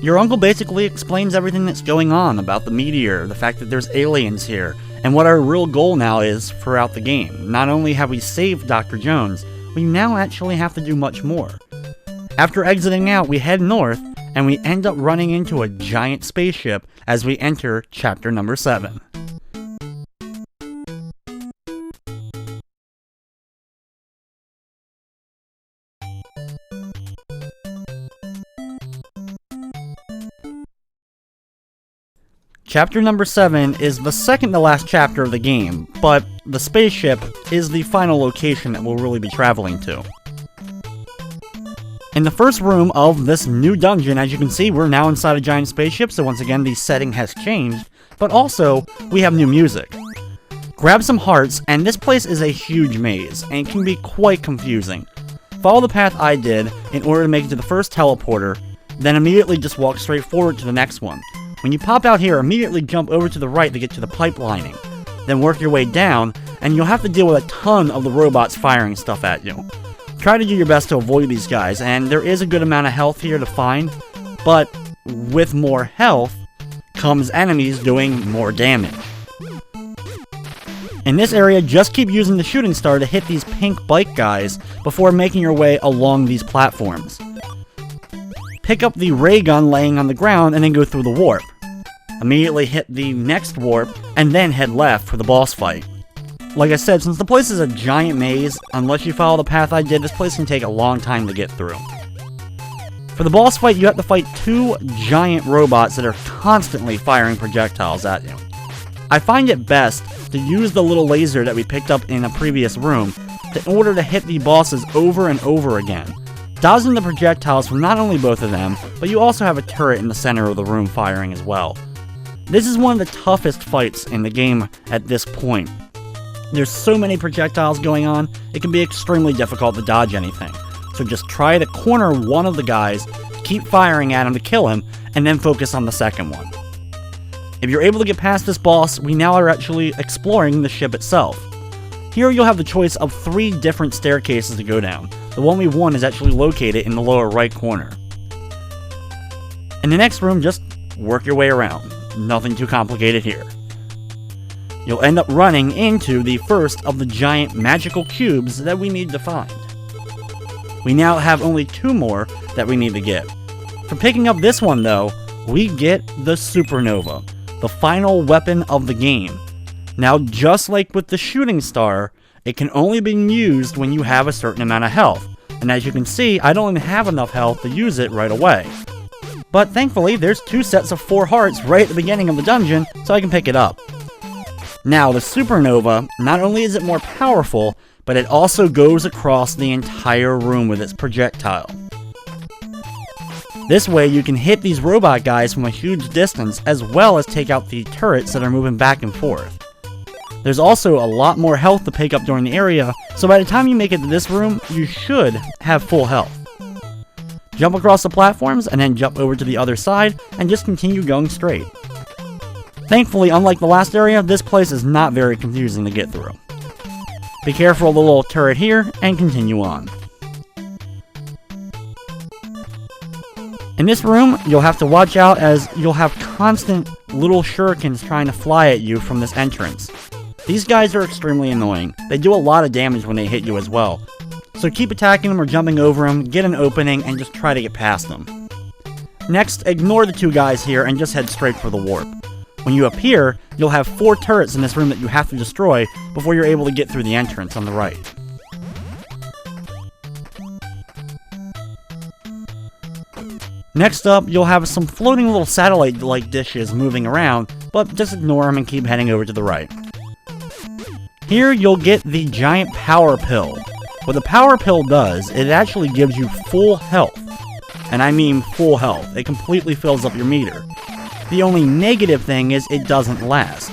Your uncle basically explains everything that's going on about the meteor, the fact that there's aliens here, and what our real goal now is throughout the game. Not only have we saved Dr. Jones, we now actually have to do much more. After exiting out, we head north, and we end up running into a giant spaceship as we enter chapter number 7. Chapter number 7 is the second to last chapter of the game, but the spaceship is the final location that we'll really be traveling to. In the first room of this new dungeon, as you can see, we're now inside a giant spaceship, so once again the setting has changed, but also we have new music. Grab some hearts, and this place is a huge maze, and it can be quite confusing. Follow the path I did in order to make it to the first teleporter, then immediately just walk straight forward to the next one. When you pop out here, immediately jump over to the right to get to the pipe lining. Then work your way down, and you'll have to deal with a ton of the robots firing stuff at you. Try to do your best to avoid these guys, and there is a good amount of health here to find, but with more health comes enemies doing more damage. In this area, just keep using the shooting star to hit these pink bike guys before making your way along these platforms. Pick up the ray gun laying on the ground and then go through the warp. Immediately hit the next warp and then head left for the boss fight. Like I said, since the place is a giant maze, unless you follow the path I did, this place can take a long time to get through. For the boss fight, you have to fight 2 giant robots that are constantly firing projectiles at you. I find it best to use the little laser that we picked up in a previous room in order to hit the bosses over and over again, dodging the projectiles from not only both of them, but you also have a turret in the center of the room firing as well. This is one of the toughest fights in the game at this point. There's so many projectiles going on, it can be extremely difficult to dodge anything. So just try to corner one of the guys, keep firing at him to kill him, and then focus on the second one. If you're able to get past this boss, we now are actually exploring the ship itself. Here you'll have the choice of 3 different staircases to go down. The one we won is actually located in the lower right corner. In the next room, just work your way around. Nothing too complicated here. You'll end up running into the first of the giant magical cubes that we need to find. We now have only 2 more that we need to get. For picking up this one though, we get the Supernova, the final weapon of the game. Now just like with the shooting star, it can only be used when you have a certain amount of health. And as you can see, I don't even have enough health to use it right away. But thankfully, there's 2 sets of 4 hearts right at the beginning of the dungeon, so I can pick it up. Now, the Supernova, not only is it more powerful, but it also goes across the entire room with its projectile. This way, you can hit these robot guys from a huge distance, as well as take out the turrets that are moving back and forth. There's also a lot more health to pick up during the area, so by the time you make it to this room, you should have full health. Jump across the platforms, and then jump over to the other side, and just continue going straight. Thankfully, unlike the last area, this place is not very confusing to get through. Be careful of the little turret here, and continue on. In this room, you'll have to watch out as you'll have constant little shurikens trying to fly at you from this entrance. These guys are extremely annoying. They do a lot of damage when they hit you as well. So keep attacking them or jumping over them, get an opening, and just try to get past them. Next, ignore the 2 guys here and just head straight for the warp. When you appear, you'll have 4 turrets in this room that you have to destroy before you're able to get through the entrance on the right. Next up, you'll have some floating little satellite-like dishes moving around, but just ignore them and keep heading over to the right. Here, you'll get the giant power pill. What the power pill does, it actually gives you full health. And I mean full health. It completely fills up your meter. The only negative thing is it doesn't last.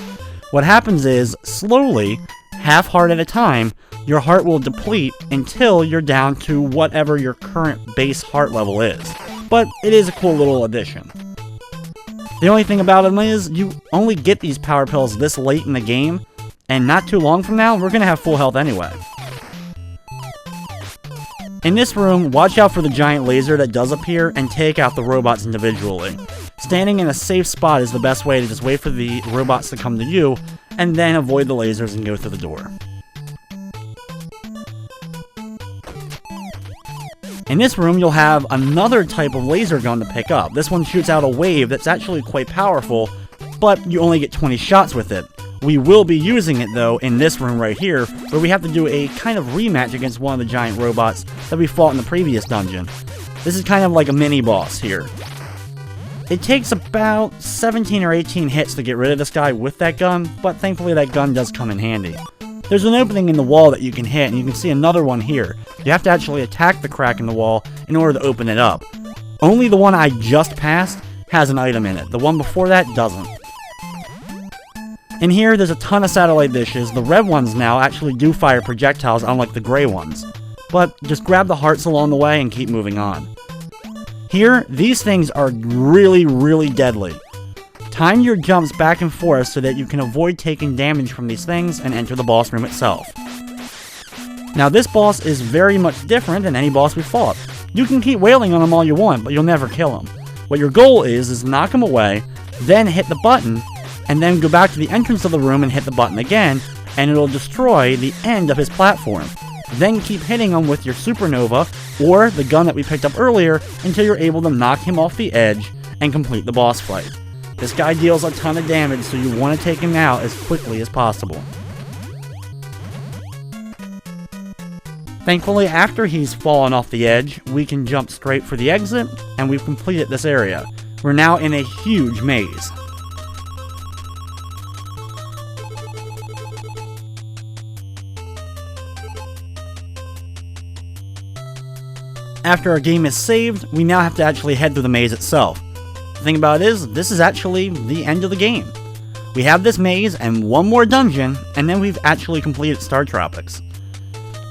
What happens is, slowly, half heart at a time, your heart will deplete until you're down to whatever your current base heart level is. But it is a cool little addition. The only thing about them is, you only get these power pills this late in the game, and not too long from now, we're going to have full health anyway. In this room, watch out for the giant laser that does appear and take out the robots individually. Standing in a safe spot is the best way to just wait for the robots to come to you, and then avoid the lasers and go through the door. In this room, you'll have another type of laser gun to pick up. This one shoots out a wave that's actually quite powerful, but you only get 20 shots with it. We will be using it, though, in this room right here, where we have to do a kind of rematch against one of the giant robots that we fought in the previous dungeon. This is kind of like a mini-boss here. It takes about 17 or 18 hits to get rid of this guy with that gun, but thankfully that gun does come in handy. There's an opening in the wall that you can hit, and you can see another one here. You have to actually attack the crack in the wall in order to open it up. Only the one I just passed has an item in it. The one before that doesn't. In here, there's a ton of satellite dishes. The red ones now actually do fire projectiles, unlike the gray ones. But just grab the hearts along the way and keep moving on. Here, these things are really, really deadly. Time your jumps back and forth so that you can avoid taking damage from these things and enter the boss room itself. Now, this boss is very much different than any boss we fought. You can keep wailing on him all you want, but you'll never kill him. What your goal is knock him away, then hit the button, and then go back to the entrance of the room and hit the button again, and it'll destroy the end of his platform. Then keep hitting him with your supernova or the gun that we picked up earlier until you're able to knock him off the edge and complete the boss fight. This guy deals a ton of damage, so you want to take him out as quickly as possible. Thankfully, after he's fallen off the edge, we can jump straight for the exit, and we've completed this area. We're now in a huge maze. After our game is saved, we now have to actually head through the maze itself. The thing about it is, this is actually the end of the game. We have this maze and one more dungeon, and then we've actually completed Startropics.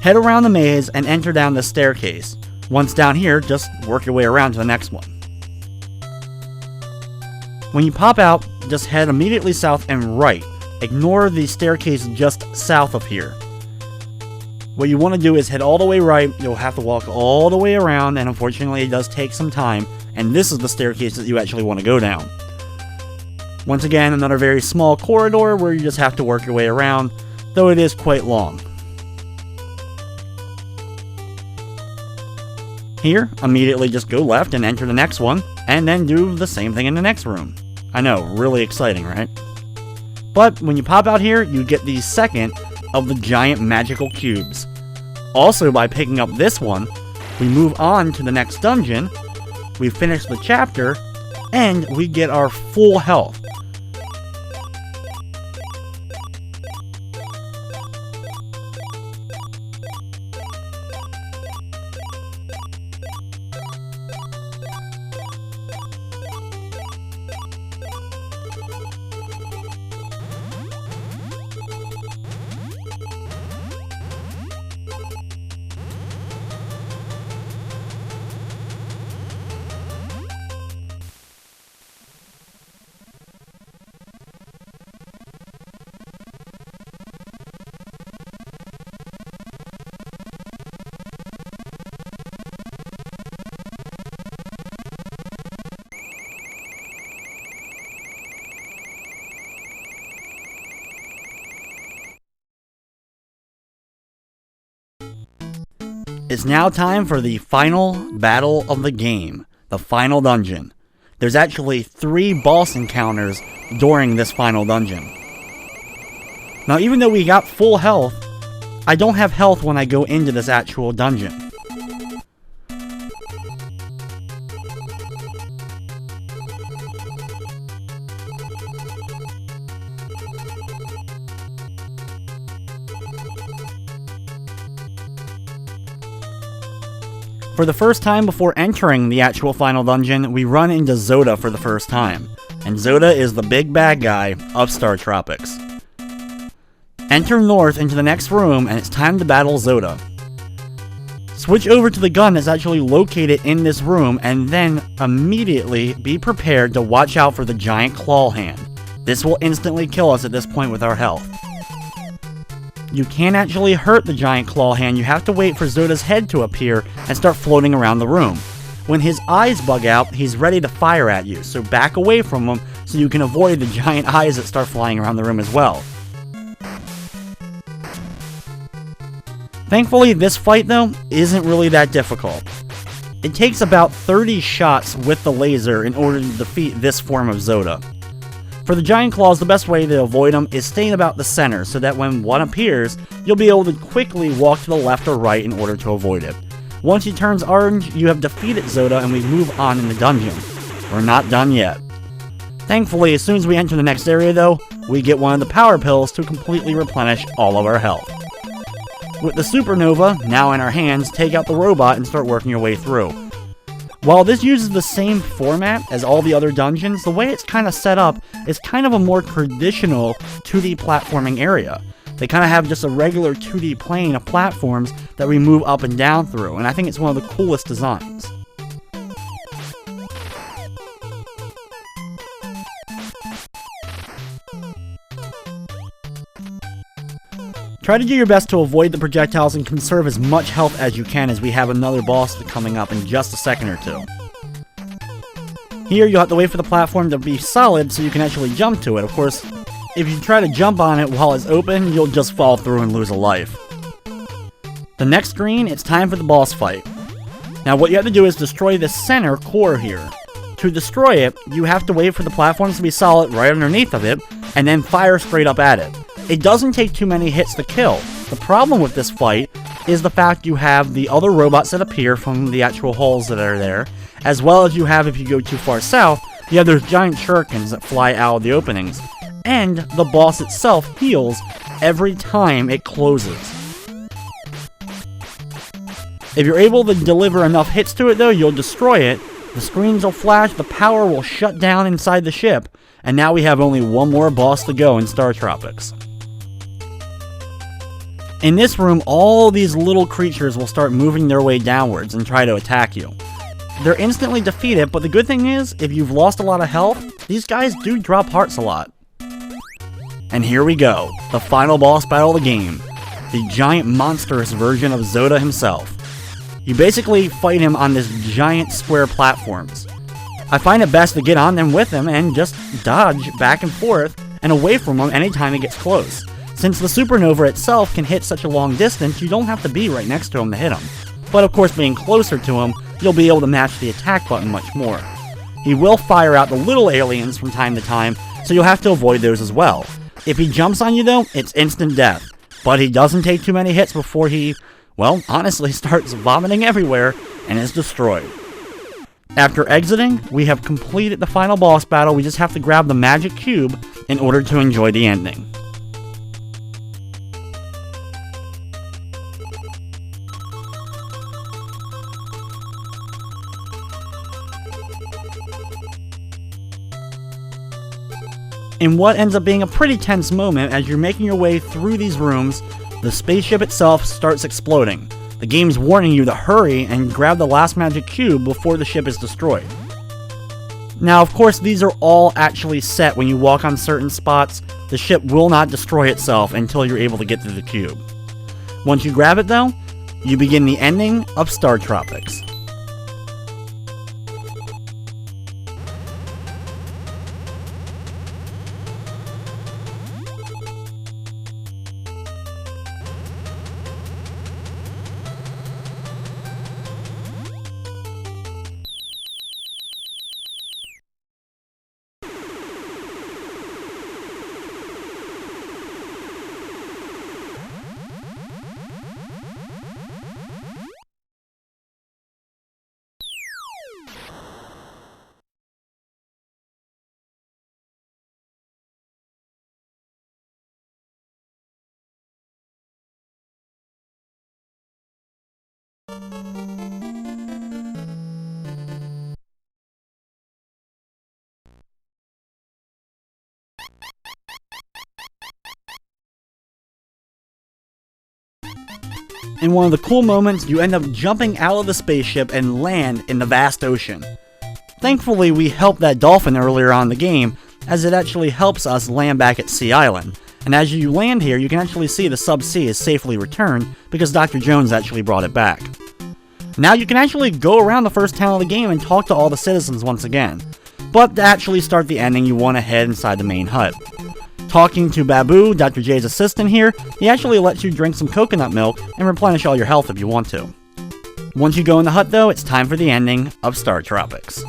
Head around the maze and enter down the staircase. Once down here, just work your way around to the next one. When you pop out, just head immediately south and right. Ignore the staircase just south of here. What you want to do is head all the way right. You'll have to walk all the way around, and unfortunately it does take some time, and this is the staircase that you actually want to go down. Once again, another very small corridor where you just have to work your way around, though it is quite long. Here, immediately just go left and enter the next one, and then do the same thing in the next room. I know, really exciting, right? But when you pop out here, you get the second of the giant magical cubes. Also, by picking up this one, we move on to the next dungeon, we finish the chapter, and we get our full health. It's now time for the final battle of the game, the final dungeon. There's actually 3 boss encounters during this final dungeon. Now, even though we got full health, I don't have health when I go into this actual dungeon. For the first time before entering the actual final dungeon, we run into Zoda for the first time, and Zoda is the big bad guy of Startropics. Enter north into the next room, and it's time to battle Zoda. Switch over to the gun that's actually located in this room, and then immediately be prepared to watch out for the giant claw hand. This will instantly kill us at this point with our health. You can't actually hurt the giant claw hand, you have to wait for Zoda's head to appear and start floating around the room. When his eyes bug out, he's ready to fire at you, so back away from him so you can avoid the giant eyes that start flying around the room as well. Thankfully, this fight though isn't really that difficult. It takes about 30 shots with the laser in order to defeat this form of Zoda. For the giant claws, the best way to avoid them is staying about the center, so that when one appears, you'll be able to quickly walk to the left or right in order to avoid it. Once he turns orange, you have defeated Zoda and we move on in the dungeon. We're not done yet. Thankfully, as soon as we enter the next area though, we get one of the power pills to completely replenish all of our health. With the supernova now in our hands, take out the robot and start working your way through. While this uses the same format as all the other dungeons, the way it's kind of set up is kind of a more traditional 2D platforming area. They kind of have just a regular 2D plane of platforms that we move up and down through, and I think it's one of the coolest designs. Try to do your best to avoid the projectiles and conserve as much health as you can, as we have another boss coming up in just a second or two. Here you'll have to wait for the platform to be solid so you can actually jump to it. Of course, If you try to jump on it while it's open, you'll just fall through and lose a life. The next screen, it's time for the boss fight. Now what you have to do is destroy the center core here. To destroy it, you have to wait for the platforms to be solid right underneath of it, and then fire straight up at it. It doesn't take too many hits to kill. The problem with this fight is the fact you have the other robots that appear from the actual holes that are there, as well as you have, if you go too far south, you have those giant shurikens that fly out of the openings. And the boss itself heals every time it closes. If you're able to deliver enough hits to it though, you'll destroy it, the screens will flash, the power will shut down inside the ship, and now we have only one more boss to go in Startropics. In this room, all these little creatures will start moving their way downwards and try to attack you. They're instantly defeated, but the good thing is, if you've lost a lot of health, these guys do drop hearts a lot. And here we go, the final boss battle of the game, the giant monstrous version of Zelda himself. You basically fight him on this giant square platforms. I find it best to get on them with him and just dodge back and forth and away from him anytime he gets close. Since the supernova itself can hit such a long distance, you don't have to be right next to him to hit him. But of course, being closer to him, you'll be able to match the attack button much more. He will fire out the little aliens from time to time, so you'll have to avoid those as well. If he jumps on you though, it's instant death. But he doesn't take too many hits before he, well, honestly starts vomiting everywhere and is destroyed. After exiting, we have completed the final boss battle. We just have to grab the magic cube in order to enjoy the ending. In what ends up being a pretty tense moment, as you're making your way through these rooms, the spaceship itself starts exploding. The game's warning you to hurry and grab the last magic cube before the ship is destroyed. Now, of course, these are all actually set when you walk on certain spots. The ship will not destroy itself until you're able to get to the cube. Once you grab it though, you begin the ending of Startropics. In one of the cool moments, you end up jumping out of the spaceship and land in the vast ocean. Thankfully, we helped that dolphin earlier on in the game, as it actually helps us land back at Sea Island. And as you land here, you can actually see the sub-sea is safely returned, because Dr. Jones actually brought it back. Now you can actually go around the first town of the game and talk to all the citizens once again. But to actually start the ending, you want to head inside the main hut. Talking to Babu, Dr. J's assistant here, he actually lets you drink some coconut milk and replenish all your health if you want to. Once you go in the hut though, it's time for the ending of Startropics.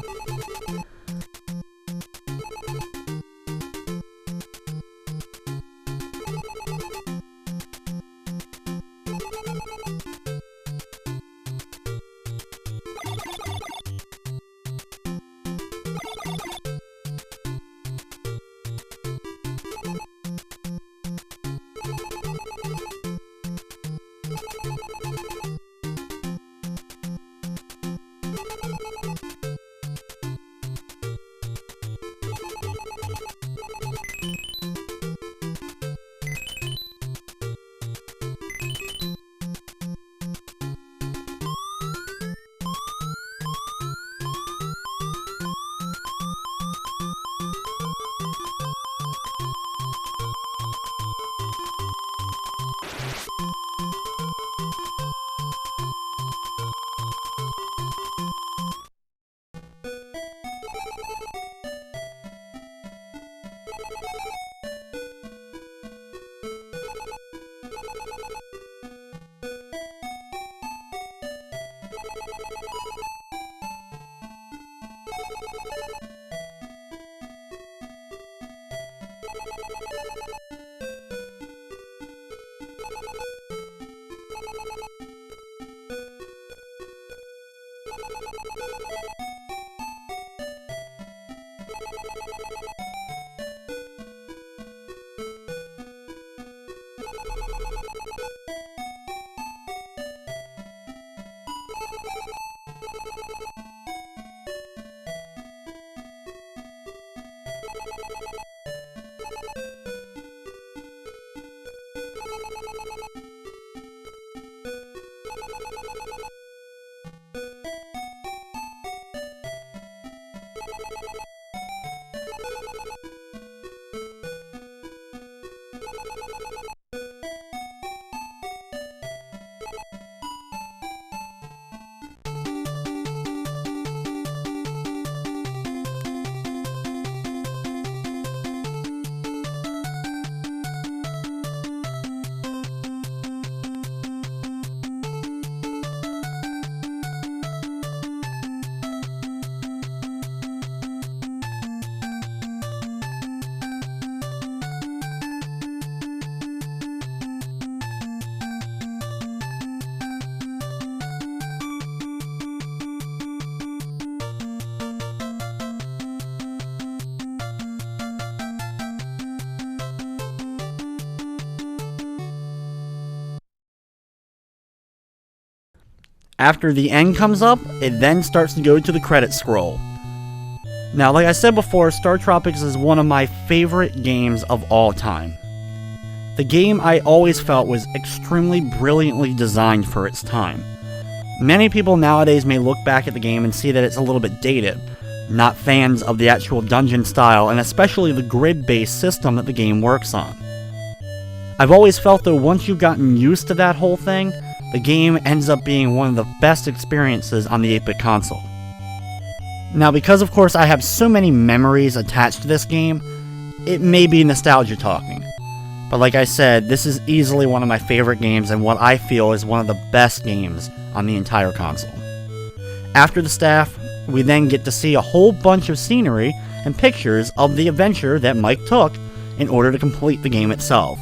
After the end comes up, it then starts to go to the credits scroll. Now, like I said before, Startropics is one of my favorite games of all time. The game I always felt was extremely brilliantly designed for its time. Many people nowadays may look back at the game and see that it's a little bit dated, not fans of the actual dungeon style and especially the grid-based system that the game works on. I've always felt though once you've gotten used to that whole thing, the game ends up being one of the best experiences on the 8-bit console. Now because of course I have so many memories attached to this game, it may be nostalgia talking. But like I said, this is easily one of my favorite games and what I feel is one of the best games on the entire console. After the staff, we then get to see a whole bunch of scenery and pictures of the adventure that Mike took in order to complete the game itself.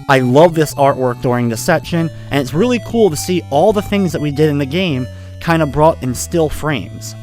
I love this artwork during this section, and it's really cool to see all the things that we did in the game kind of brought in still frames.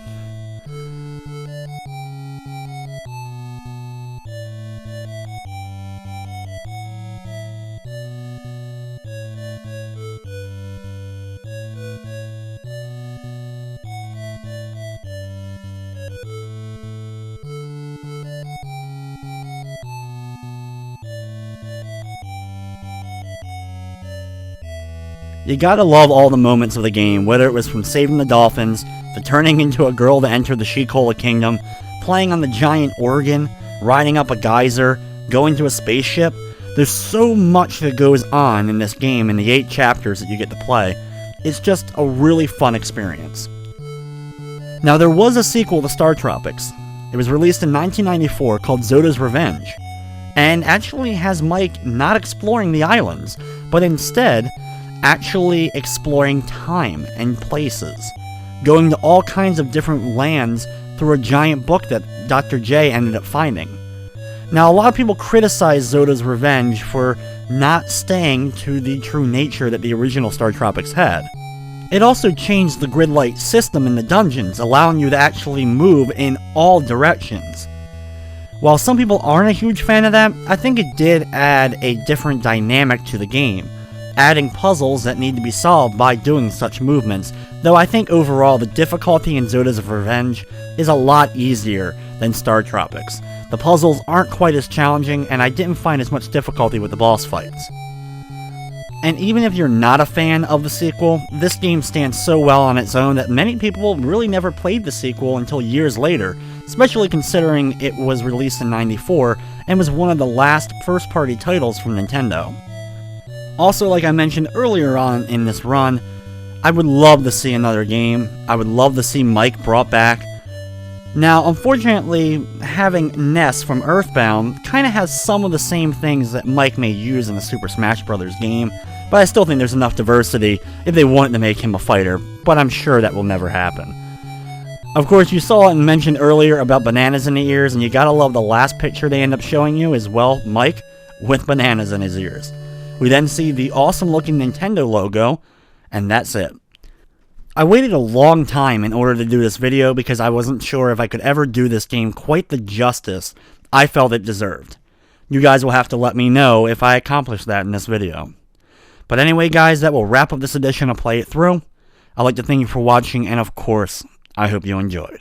You gotta love all the moments of the game, whether it was from saving the dolphins, to turning into a girl to enter the She-Cola Kingdom, playing on the giant organ, riding up a geyser, going to a spaceship. There's so much that goes on in this game in the 8 chapters that you get to play. It's just a really fun experience. Now there was a sequel to Startropics. It was released in 1994 called Zoda's Revenge, and actually has Mike not exploring the islands, but instead actually exploring time and places, going to all kinds of different lands through a giant book that Dr. J ended up finding. Now, a lot of people criticize Zoda's Revenge for not staying to the true nature that the original Startropics had. It also changed the grid-light system in the dungeons, allowing you to actually move in all directions. While some people aren't a huge fan of that, I think it did add a different dynamic to the game, adding puzzles that need to be solved by doing such movements, though I think overall the difficulty in Zoda's Revenge is a lot easier than Startropics. The puzzles aren't quite as challenging, and I didn't find as much difficulty with the boss fights. And even if you're not a fan of the sequel, this game stands so well on its own that many people really never played the sequel until years later, especially considering it was released in '94 and was one of the last first-party titles from Nintendo. Also, like I mentioned earlier on in this run, I would love to see another game. I would love to see Mike brought back. Now, unfortunately, having Ness from Earthbound kind of has some of the same things that Mike may use in the Super Smash Bros. Game, but I still think there's enough diversity if they wanted to make him a fighter, but I'm sure that will never happen. Of course, you saw it mentioned earlier about bananas in the ears, and you gotta love the last picture they end up showing you is, well, Mike with bananas in his ears. We then see the awesome looking Nintendo logo, and that's it. I waited a long time in order to do this video because I wasn't sure if I could ever do this game quite the justice I felt it deserved. You guys will have to let me know if I accomplish that in this video. But anyway guys, that will wrap up this edition of Play It Through. I'd like to thank you for watching, and of course, I hope you enjoyed.